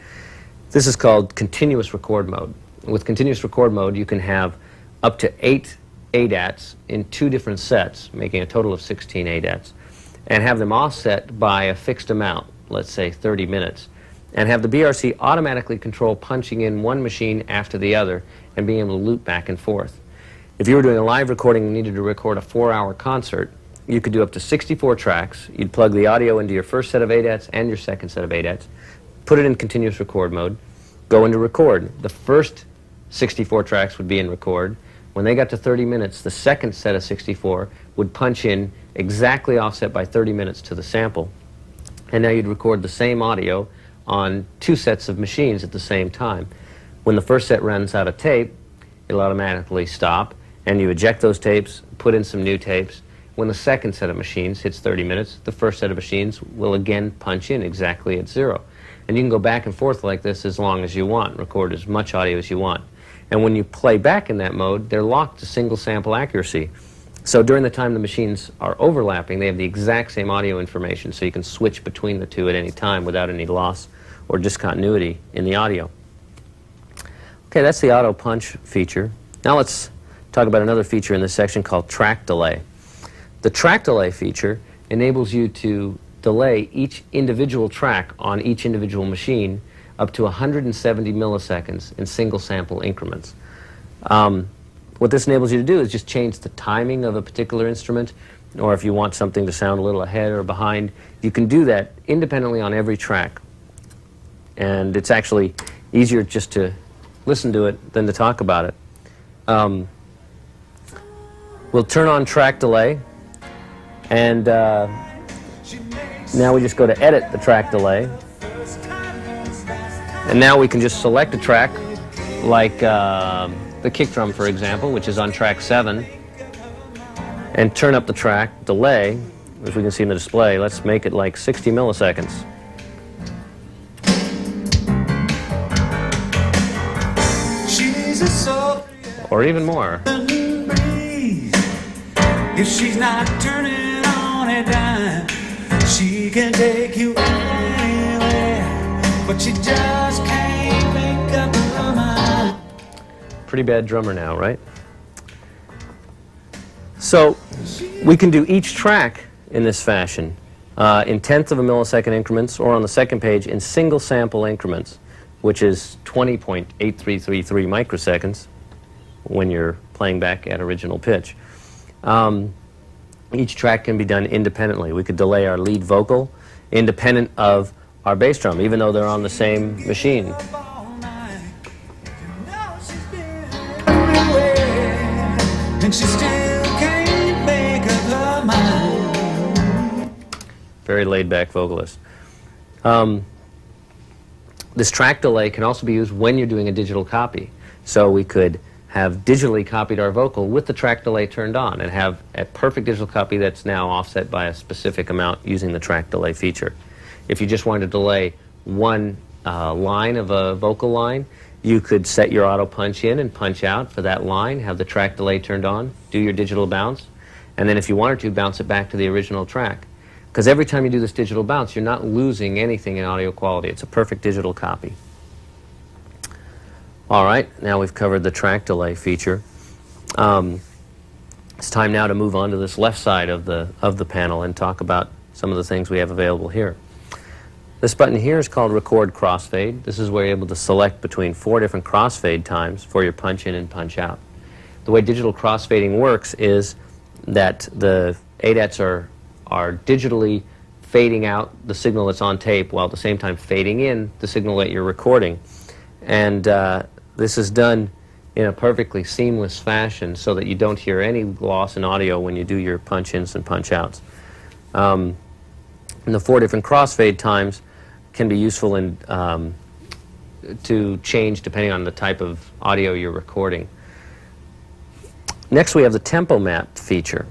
This is called continuous record mode. With continuous record mode, you can have up to 8 ADATs in 2 different sets, making a total of 16 ADATs, and have them offset by a fixed amount, let's say 30 minutes, and have the BRC automatically control punching in one machine after the other and being able to loop back and forth. If you were doing a live recording and needed to record a 4-hour concert, you could do up to 64 tracks. You'd plug the audio into your first set of ADATs and your second set of ADATs, put it in continuous record mode, go into record. The first 64 tracks would be in record. When they got to 30 minutes, the second set of 64 would punch in exactly offset by 30 minutes to the sample. And now you'd record the same audio on 2 sets of machines at the same time. When the first set runs out of tape, it'll automatically stop, and you eject those tapes, put in some new tapes. When the second set of machines hits 30 minutes, the first set of machines will again punch in exactly at 0. And you can go back and forth like this as long as you want, record as much audio as you want. And when you play back in that mode, they're locked to single sample accuracy. So during the time the machines are overlapping, they have the exact same audio information, so you can switch between the 2 at any time without any loss or discontinuity in the audio. Okay, that's the auto punch feature. Now let's talk about another feature in this section called track delay. The track delay feature enables you to delay each individual track on each individual machine up to 170 milliseconds in single sample increments. What this enables you to do is just change the timing of a particular instrument, or if you want something to sound a little ahead or behind, you can do that independently on every track. And it's actually easier just to listen to it than to talk about it. We'll turn on track delay, and now we just go to edit the track delay. And now we can just select a track, like the kick drum, for example, which is on track 7, and turn up the track delay, as we can see in the display. Let's make it like 60 milliseconds. Or even more. If she's not turning on a dime, she can take you anywhere, but she just can't make up her mind. Pretty bad drummer now, right? So we can do each track in this fashion in tenth of a millisecond increments, or on the second page in single sample increments, which is 20.8333 microseconds when you're playing back at original pitch. Each track can be done independently. We could delay our lead vocal independent of our bass drum, even though they're on the same machine. And she still can't make up her mind. Very laid-back vocalist. This track delay can also be used when you're doing a digital copy. So we could have digitally copied our vocal with the track delay turned on and have a perfect digital copy that's now offset by a specific amount using the track delay feature. If you just wanted to delay one line of a vocal line, you could set your auto punch in and punch out for that line, have the track delay turned on, do your digital bounce, and then if you wanted to, bounce it back to the original track. Because every time you do this digital bounce, you're not losing anything in audio quality. It's a perfect digital copy. All right, now we've covered the track delay feature. It's time now to move on to this left side of the panel and talk about some of the things we have available here. This button here is called Record Crossfade. This is where you're able to select between 4 different crossfade times for your punch in and punch out. The way digital crossfading works is that the ADATs are digitally fading out the signal that's on tape while at the same time fading in the signal that you're recording. And this is done in a perfectly seamless fashion so that you don't hear any loss in audio when you do your punch-ins and punch-outs. And the 4 different crossfade times can be useful in, to change depending on the type of audio you're recording. Next we have the tempo map feature.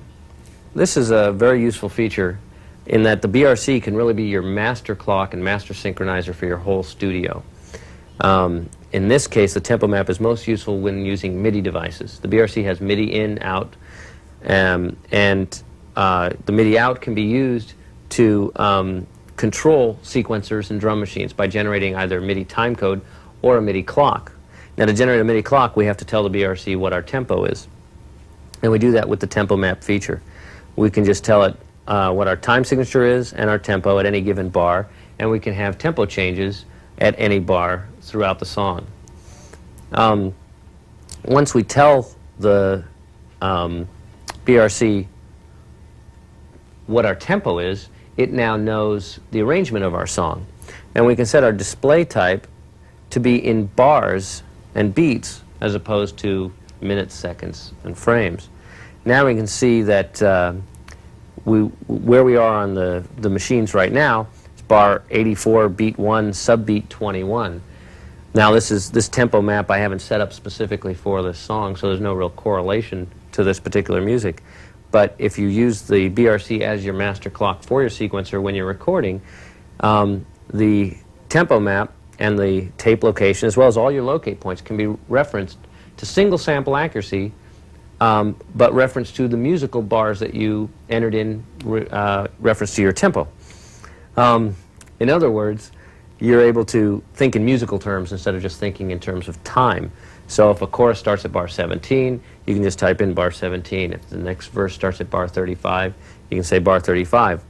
This is a very useful feature in that the BRC can really be your master clock and master synchronizer for your whole studio. In this case, the tempo map is most useful when using MIDI devices. The BRC has MIDI in, out, and the MIDI out can be used to control sequencers and drum machines by generating either MIDI timecode or a MIDI clock. Now, to generate a MIDI clock, we have to tell the BRC what our tempo is. And we do that with the tempo map feature. We can just tell it what our time signature is and our tempo at any given bar, and we can have tempo changes at any bar throughout the song. Once we tell the BRC what our tempo is, it now knows the arrangement of our song. And we can set our display type to be in bars and beats as opposed to minutes, seconds, and frames. Now we can see that where we are on the machines right now is bar 84, beat 1, subbeat 21. Now this tempo map I haven't set up specifically for this song, so there's no real correlation to this particular music. But if you use the BRC as your master clock for your sequencer when you're recording, the tempo map and the tape location, as well as all your locate points, can be referenced to single sample accuracy, but reference to the musical bars that you entered in reference to your tempo. In other words, you're able to think in musical terms instead of just thinking in terms of time. So if a chorus starts at bar 17, you can just type in bar 17. If the next verse starts at bar 35, you can say bar 35.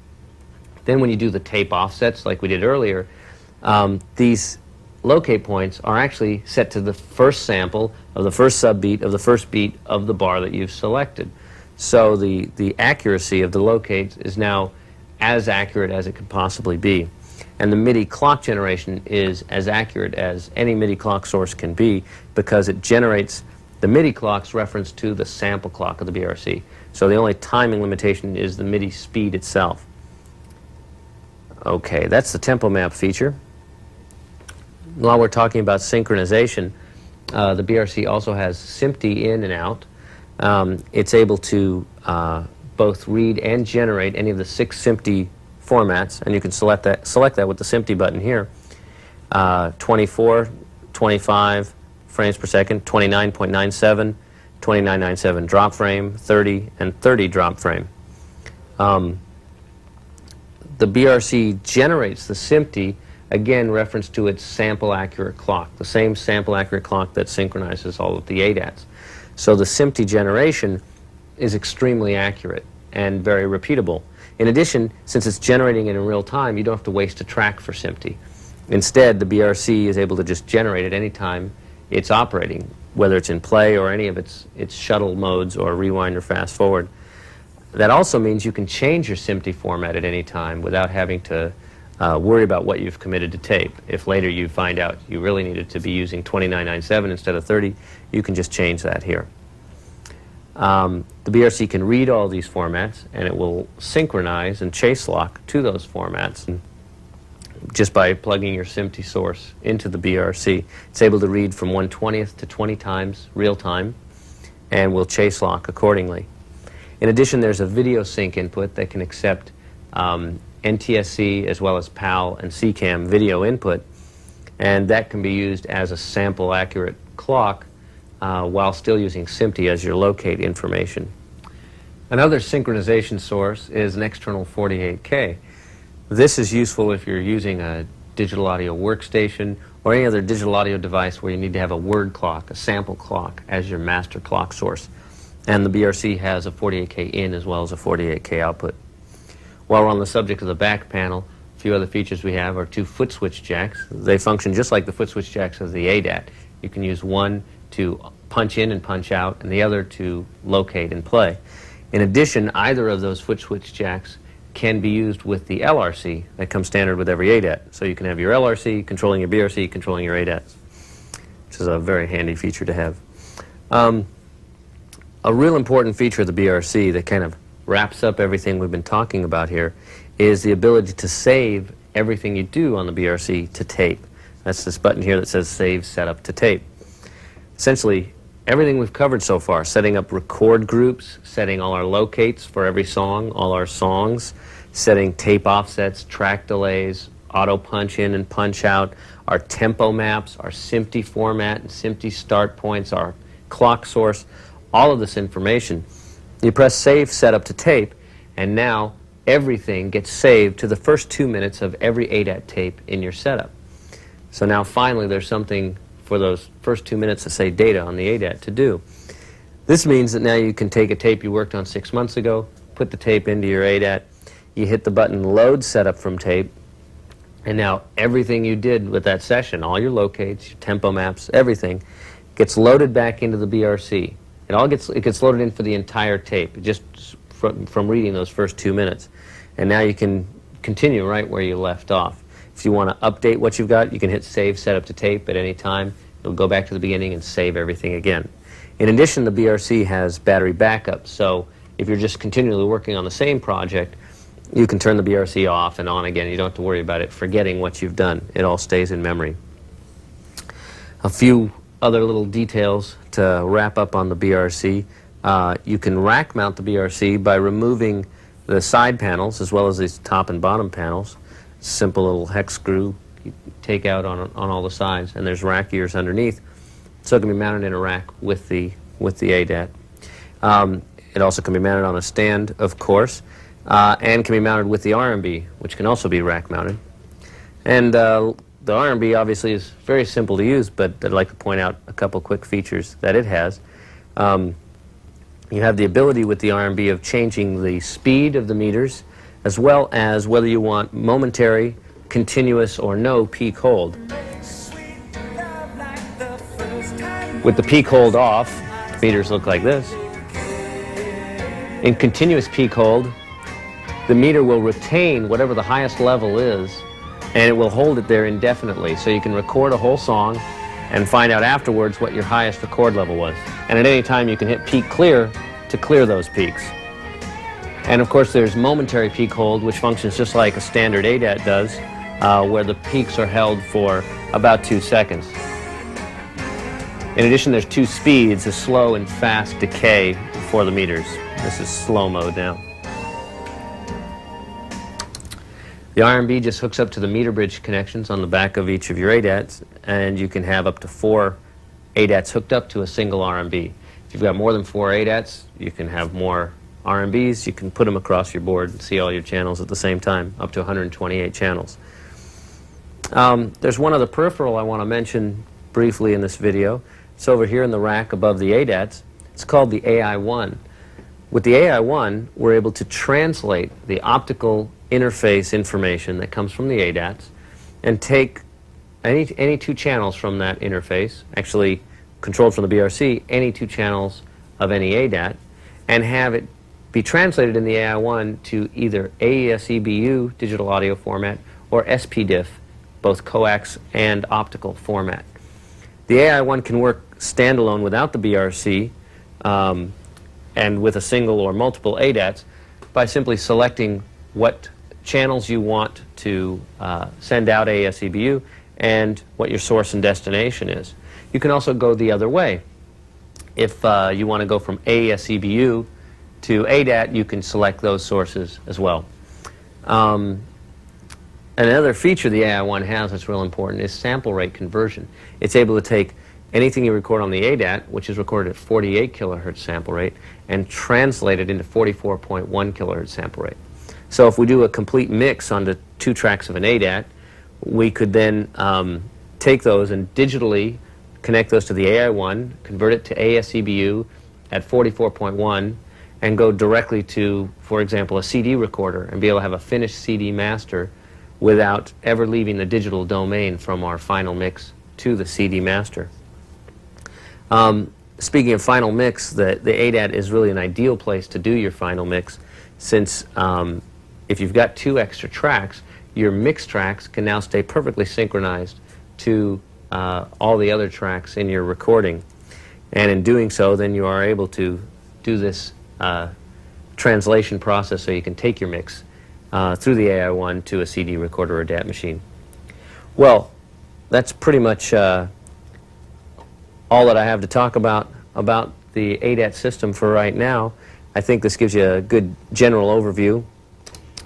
Then when you do the tape offsets like we did earlier, these locate points are actually set to the first sample of the first subbeat of the first beat of the bar that you've selected. So the accuracy of the locates is now as accurate as it could possibly be. And the MIDI clock generation is as accurate as any MIDI clock source can be because it generates the MIDI clock's reference to the sample clock of the BRC. So the only timing limitation is the MIDI speed itself. Okay, that's the tempo map feature. While we're talking about synchronization, the BRC also has SMPTE in and out. It's able to both read and generate any of the 6 SMPTE formats, and you can select that with the SMPTE button here. 24, 25 frames per second, 29.97, 29.97 drop frame, 30, and 30 drop frame. The BRC generates the SMPTE, again reference to its sample accurate clock, the same sample accurate clock that synchronizes all of the ADATs. So the SMPTE generation is extremely accurate and very repeatable. In addition, since it's generating it in real time, you don't have to waste a track for SMPTE. Instead, the BRC is able to just generate it any time it's operating, whether it's in play or any of its shuttle modes or rewind or fast forward. That also means you can change your SMPTE format at any time without having to worry about what you've committed to tape. If later you find out you really needed to be using 29.97 instead of 30, you can just change that here. The BRC can read all these formats, and it will synchronize and chase lock to those formats. just by plugging your SMPTE source into the BRC. It's able to read from 1/20th to 20 times real time, and will chase lock accordingly. In addition, there's a video sync input that can accept NTSC as well as PAL and CCAM video input, and that can be used as a sample accurate clock while still using SMPTE as your locate information. Another synchronization source is an external 48K. This is useful if you're using a digital audio workstation or any other digital audio device where you need to have a word clock, a sample clock, as your master clock source. And the BRC has a 48K in as well as a 48K output. While we're on the subject of the back panel, a few other features we have are 2 foot switch jacks. They function just like the foot switch jacks of the ADAT. You can use one to punch in and punch out, and the other to locate and play. In addition, either of those foot switch jacks can be used with the LRC that comes standard with every ADAT. So you can have your LRC controlling your BRC, controlling your ADAT, which is a very handy feature to have. A real important feature of the BRC that kind of wraps up everything we've been talking about here is the ability to save everything you do on the BRC to tape. That's this button here that says Save Setup to Tape. Essentially, everything we've covered so far, setting up record groups, setting all our locates for every song, all our songs, setting tape offsets, track delays, auto punch in and punch out, our tempo maps, our SMPTE format and SMPTE start points, our clock source, all of this information. You press Save Setup to Tape, and now everything gets saved to the first 2 minutes of every ADAT tape in your setup. So now finally there's something for those first 2 minutes of, say, data on the ADAT to do. This means that now you can take a tape you worked on 6 months ago, put the tape into your ADAT, you hit the button Load Setup from Tape, and now everything you did with that session, all your locates, your tempo maps, everything, gets loaded back into the BRC. It gets loaded in for the entire tape, just from reading those first 2 minutes. And now you can continue right where you left off. If you want to update what you've got, you can hit Save Setup to Tape at any time. It'll go back to the beginning and save everything again. In addition, the BRC has battery backup, so if you're just continually working on the same project, you can turn the BRC off and on again. You don't have to worry about it forgetting what you've done. It all stays in memory. A few other little details to wrap up on the BRC. You can rack mount the BRC by removing the side panels as well as these top and bottom panels. Simple little hex screw you take out on all the sides, and there's rack ears underneath, so it can be mounted in a rack with the ADAT. It also can be mounted on a stand, of course, and can be mounted with the RMB, which can also be rack mounted. And the RMB obviously is very simple to use, but I'd like to point out a couple quick features that it has. You have the ability with the RMB of changing the speed of the meters, as well as whether you want momentary, continuous, or no peak hold. With the peak hold off, the meters look like this. In continuous peak hold, the meter will retain whatever the highest level is, and it will hold it there indefinitely. So you can record a whole song and find out afterwards what your highest record level was. And at any time you can hit peak clear to clear those peaks. And of course there's momentary peak hold, which functions just like a standard ADAT does, where the peaks are held for about 2 seconds. In addition, there's 2 speeds, a slow and fast decay for the meters. This is slow mode now. The RMB just hooks up to the meter bridge connections on the back of each of your ADATs, and you can have up to 4 ADATs hooked up to a single RMB. If you've got more than 4 ADATs, you can have more RMBs. You can put them across your board and see all your channels at the same time, up to 128 channels. There's one other peripheral I want to mention briefly in this video. It's over here in the rack above the ADATs. It's called the AI1. With the AI1, we're able to translate the optical interface information that comes from the ADATs and take any 2 channels from that interface, actually controlled from the BRC, any 2 channels of any ADAT, and have it be translated in the AI1 to either AES-EBU digital audio format or SPDIF, both coax and optical format. The AI1 can work standalone without the BRC and with a single or multiple ADATs by simply selecting what channels you want to send out ASEBU and what your source and destination is. You can also go the other way. If you want to go from ASEBU to ADAT, you can select those sources as well. Another feature the AI1 has that's real important is sample rate conversion. It's able to take anything you record on the ADAT, which is recorded at 48 kilohertz sample rate, and translate it into 44.1 kilohertz sample rate. So if we do a complete mix onto 2 tracks of an ADAT, we could then take those and digitally connect those to the AI1, convert it to ASEBU at 44.1, and go directly to, for example, a CD recorder and be able to have a finished CD master without ever leaving the digital domain from our final mix to the CD master. Speaking of final mix, the ADAT is really an ideal place to do your final mix, since if you've got 2 extra tracks, your mix tracks can now stay perfectly synchronized to all the other tracks in your recording. And in doing so, then you are able to do this translation process so you can take your mix through the AI1 to a CD recorder or DAT machine. Well, that's pretty much all that I have to talk about the ADAT system for right now. I think this gives you a good general overview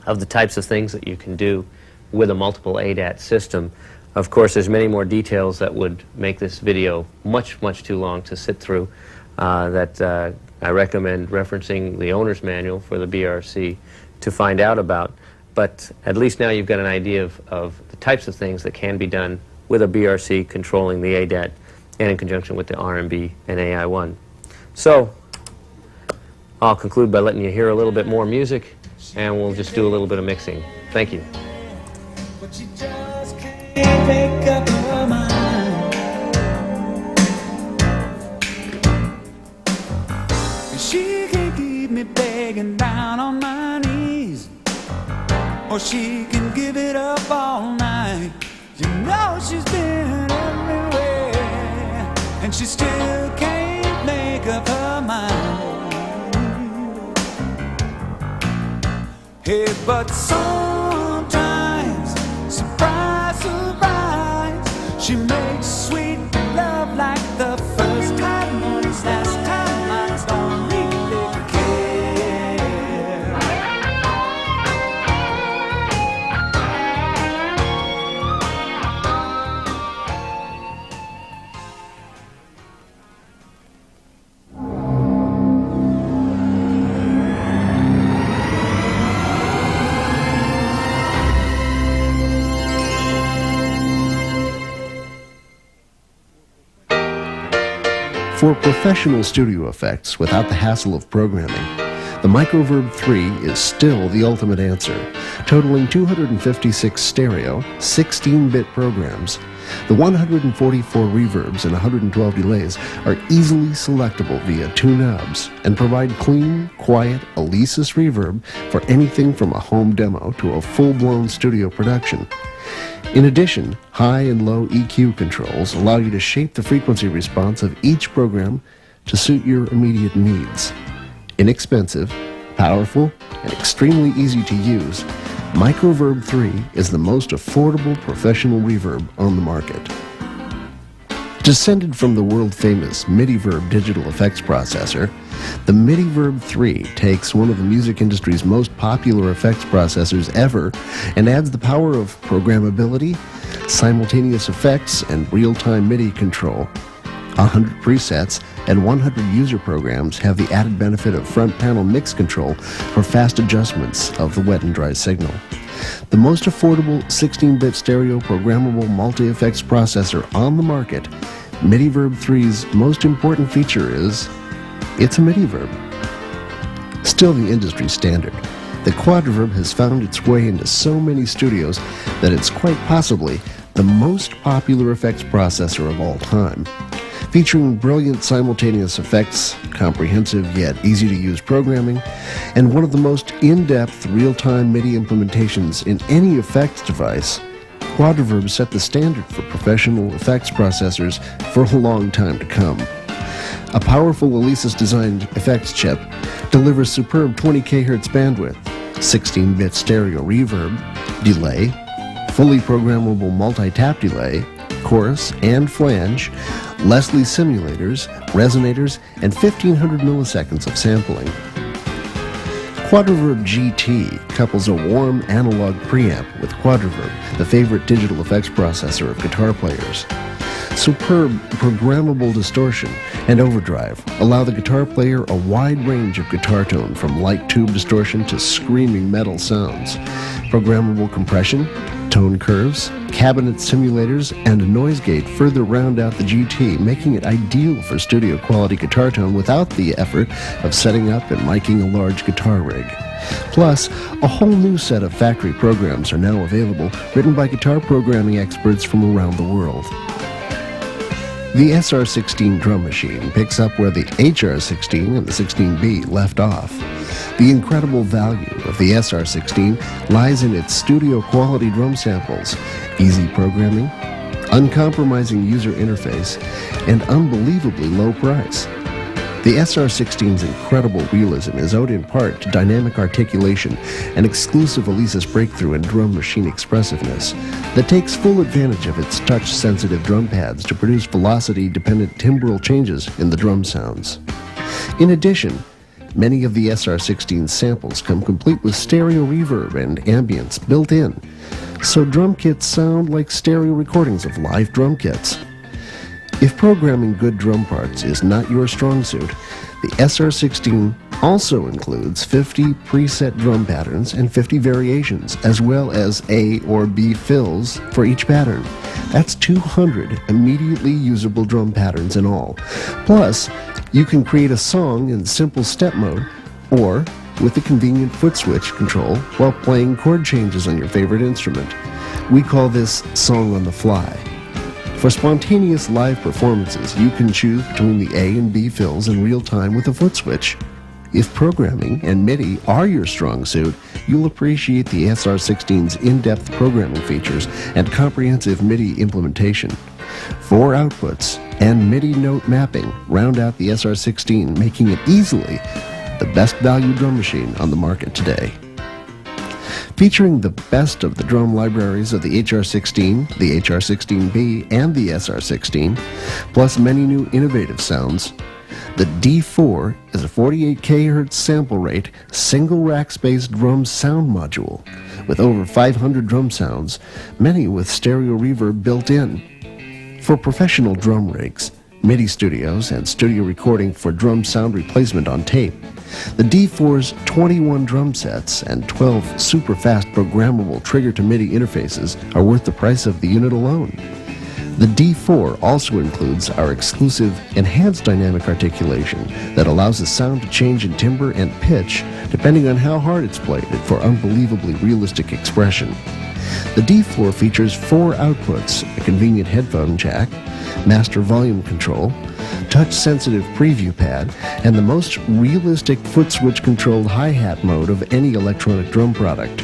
of the types of things that you can do with a multiple ADAT system. Of course, there's many more details that would make this video much, much too long to sit through that I recommend referencing the owner's manual for the BRC to find out about. But at least now you've got an idea of the types of things that can be done with a BRC controlling the ADAT and in conjunction with the RMB and AI1. So I'll conclude by letting you hear a little bit more music, and we'll just do a little bit of mixing. Thank you. But she just can't make up her mind. She can keep me begging down on my knees, or she can give it up all night. You know she's been everywhere, and she still can't make up her mind. Hey, but sometimes, surprise, surprise, she makes sweet love like the first time, this last time I don't really care. For professional studio effects without the hassle of programming, the Microverb 3 is still the ultimate answer. Totaling 256 stereo, 16-bit programs, the 144 reverbs and 112 delays are easily selectable via 2 knobs and provide clean, quiet Alesis reverb for anything from a home demo to a full-blown studio production. In addition, high and low EQ controls allow you to shape the frequency response of each program to suit your immediate needs. Inexpensive, powerful, and extremely easy to use, Microverb 3 is the most affordable professional reverb on the market. Descended from the world-famous MIDIverb digital effects processor, the MIDIverb 3 takes one of the music industry's most popular effects processors ever and adds the power of programmability, simultaneous effects, and real-time MIDI control. 100 presets and 100 user programs have the added benefit of front panel mix control for fast adjustments of the wet and dry signal. The most affordable 16-bit stereo programmable multi-effects processor on the market, MIDIverb 3's most important feature is it's a MIDIverb. Still the industry standard, the Quadriverb has found its way into so many studios that it's quite possibly the most popular effects processor of all time. Featuring brilliant simultaneous effects, comprehensive yet easy-to-use programming, and one of the most in-depth real-time MIDI implementations in any effects device, Quadriverb set the standard for professional effects processors for a long time to come. A powerful Alesis-designed effects chip delivers superb 20 kHz bandwidth, 16-bit stereo reverb, delay, fully programmable multi-tap delay, chorus and flange, Leslie simulators, resonators, and 1500 milliseconds of sampling. Quadraverb GT couples a warm analog preamp with Quadraverb, the favorite digital effects processor of guitar players. Superb programmable distortion and overdrive allow the guitar player a wide range of guitar tone from light tube distortion to screaming metal sounds. Programmable compression, tone curves, cabinet simulators, and a noise gate further round out the GT, making it ideal for studio quality guitar tone without the effort of setting up and miking a large guitar rig. Plus, a whole new set of factory programs are now available, written by guitar programming experts from around the world. The SR16 drum machine picks up where the HR16 and the 16B left off. The incredible value of the SR16 lies in its studio-quality drum samples, easy programming, uncompromising user interface, and unbelievably low price. The SR16's incredible realism is owed in part to dynamic articulation and exclusive Alesis breakthrough in drum machine expressiveness that takes full advantage of its touch-sensitive drum pads to produce velocity-dependent timbral changes in the drum sounds. In addition, many of the SR16's samples come complete with stereo reverb and ambience built in, so drum kits sound like stereo recordings of live drum kits. If programming good drum parts is not your strong suit, the SR16 also includes 50 preset drum patterns and 50 variations, as well as A or B fills for each pattern. That's 200 immediately usable drum patterns in all. Plus, you can create a song in simple step mode or with the convenient foot switch control while playing chord changes on your favorite instrument. We call this Song on the Fly. For spontaneous live performances, you can choose between the A and B fills in real time with a foot switch. If programming and MIDI are your strong suit, you'll appreciate the SR16's in-depth programming features and comprehensive MIDI implementation. 4 outputs and MIDI note mapping round out the SR16, making it easily the best value drum machine on the market today. Featuring the best of the drum libraries of the HR16, the HR16B, and the SR16, plus many new innovative sounds, the D4 is a 48 kHz sample rate, single rack space drum sound module with over 500 drum sounds, many with stereo reverb built in. For professional drum rigs, MIDI studios, and studio recording for drum sound replacement on tape, the D4's 21 drum sets and 12 super-fast programmable trigger-to-MIDI interfaces are worth the price of the unit alone. The D4 also includes our exclusive enhanced dynamic articulation that allows the sound to change in timbre and pitch depending on how hard it's played for unbelievably realistic expression. The D4 features 4 outputs, a convenient headphone jack, master volume control, touch-sensitive preview pad, and the most realistic foot switch-controlled hi-hat mode of any electronic drum product.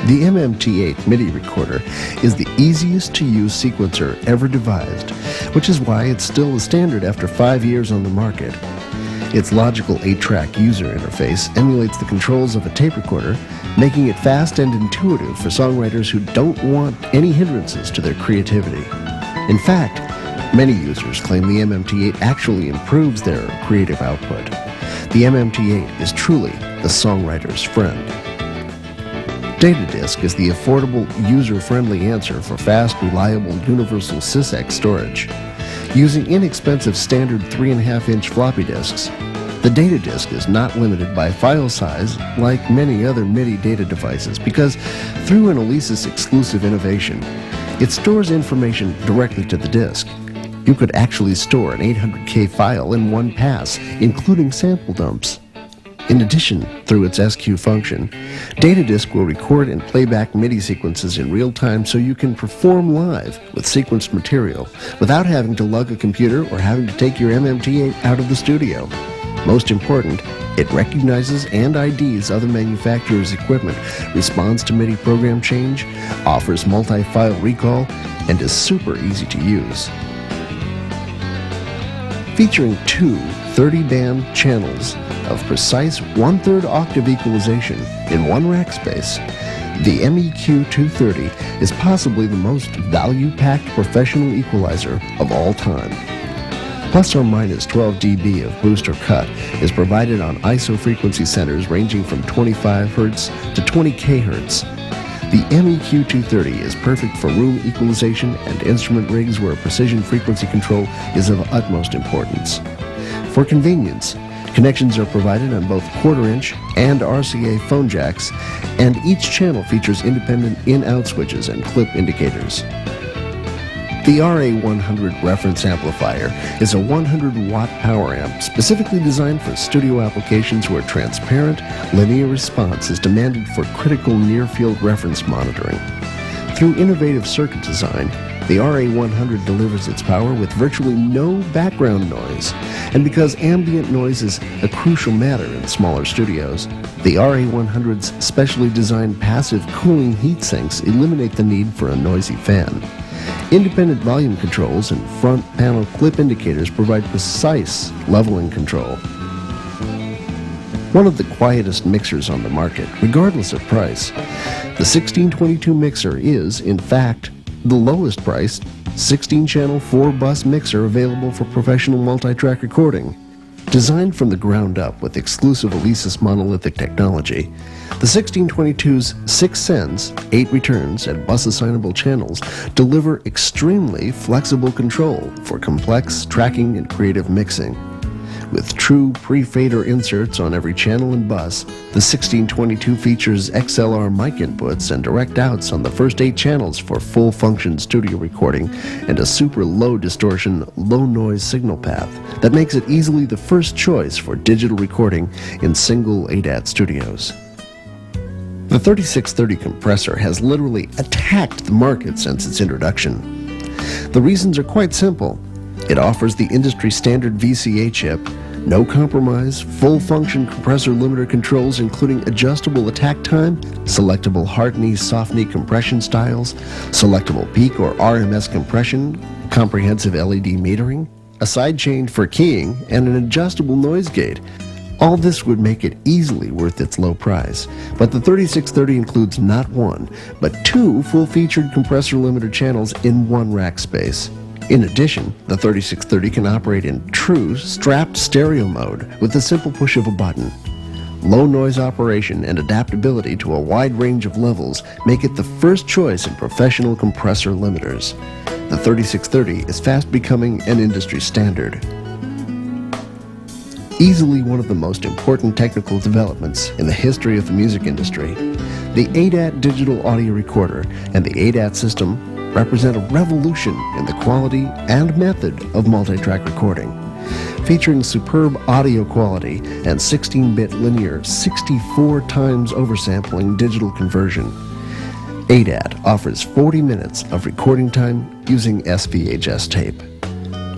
The MMT8 MIDI recorder is the easiest to use sequencer ever devised, which is why it's still a standard after 5 years on the market. Its logical 8-track user interface emulates the controls of a tape recorder, making it fast and intuitive for songwriters who don't want any hindrances to their creativity. In fact, many users claim the MMT8 actually improves their creative output. The MMT8 is truly the songwriter's friend. DataDisk is the affordable, user-friendly answer for fast, reliable, universal SysX storage. Using inexpensive standard 3.5-inch floppy disks, the DataDisk is not limited by file size like many other MIDI data devices because through an Alesis exclusive innovation, it stores information directly to the disk. You could actually store an 800K file in one pass, including sample dumps. In addition, through its SQ function, DataDisk will record and play back MIDI sequences in real time so you can perform live with sequenced material without having to lug a computer or having to take your MMT8 out of the studio. Most important, it recognizes and IDs other manufacturers' equipment, responds to MIDI program change, offers multi-file recall, and is super easy to use. Featuring 2 30-band channels of precise 1/3 octave equalization in one rack space, the MEQ230 is possibly the most value-packed professional equalizer of all time. Plus or minus 12 dB of boost or cut is provided on ISO frequency centers ranging from 25 Hz to 20 kHz. The MEQ230 is perfect for room equalization and instrument rigs where precision frequency control is of utmost importance. For convenience, connections are provided on both quarter-inch and RCA phone jacks, and each channel features independent in-out switches and clip indicators. The RA100 reference amplifier is a 100-watt power amp specifically designed for studio applications where transparent, linear response is demanded for critical near-field reference monitoring. Through innovative circuit design, the RA100 delivers its power with virtually no background noise, and because ambient noise is a crucial matter in smaller studios, the RA100's specially designed passive cooling heat sinks eliminate the need for a noisy fan. Independent volume controls and front panel clip indicators provide precise leveling control. One of the quietest mixers on the market, regardless of price, the 1622 mixer is, in fact, the lowest priced 16-channel 4-bus mixer available for professional multi-track recording. Designed from the ground up with exclusive Alesis monolithic technology, the 1622's 6 sends, 8 returns, and bus-assignable channels deliver extremely flexible control for complex tracking and creative mixing. With true pre-fader inserts on every channel and bus, the 1622 features XLR mic inputs and direct outs on the first 8 channels for full-function studio recording and a super low distortion, low noise signal path that makes it easily the first choice for digital recording in single ADAT studios. The 3630 compressor has literally attacked the market since its introduction. The reasons are quite simple. It offers the industry standard VCA chip, no compromise, full-function compressor limiter controls including adjustable attack time, selectable hard knee, soft knee compression styles, selectable peak or RMS compression, comprehensive LED metering, a side chain for keying, and an adjustable noise gate. All this would make it easily worth its low price, but the 3630 includes not one, but 2 full-featured compressor limiter channels in one rack space. In addition, the 3630 can operate in true strapped stereo mode with the simple push of a button. Low noise operation and adaptability to a wide range of levels make it the first choice in professional compressor limiters. The 3630 is fast becoming an industry standard. Easily one of the most important technical developments in the history of the music industry, the ADAT digital audio recorder and the ADAT system represent a revolution in the quality and method of multi-track recording. Featuring superb audio quality and 16-bit linear 64 times oversampling digital conversion, ADAT offers 40 minutes of recording time using SVHS tape.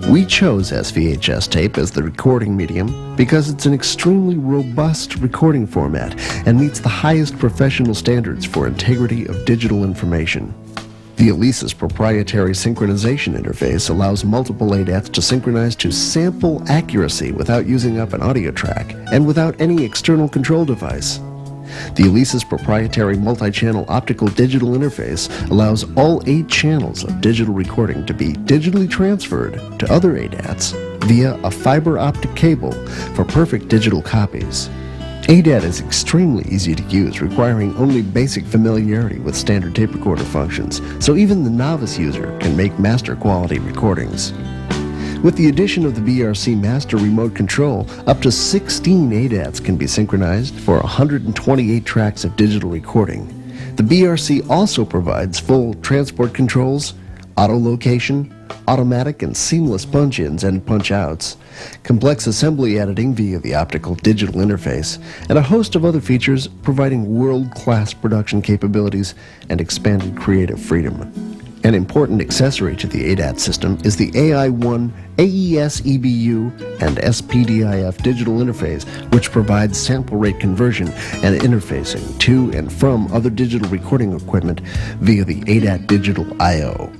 We chose SVHS tape as the recording medium because it's an extremely robust recording format and meets the highest professional standards for integrity of digital information. The Alesis proprietary synchronization interface allows multiple ADATs to synchronize to sample accuracy without using up an audio track and without any external control device. The Alesis proprietary multi-channel optical digital interface allows all 8 channels of digital recording to be digitally transferred to other ADATs via a fiber optic cable for perfect digital copies. ADAT is extremely easy to use, requiring only basic familiarity with standard tape recorder functions, so even the novice user can make master quality recordings. With the addition of the BRC Master Remote Control, up to 16 ADATs can be synchronized for 128 tracks of digital recording. The BRC also provides full transport controls, auto location, automatic and seamless punch-ins and punch-outs, complex assembly editing via the optical digital interface, and a host of other features providing world-class production capabilities and expanded creative freedom. An important accessory to the ADAT system is the AI1 AES EBU and SPDIF digital interface, which provides sample rate conversion and interfacing to and from other digital recording equipment via the ADAT Digital I/O.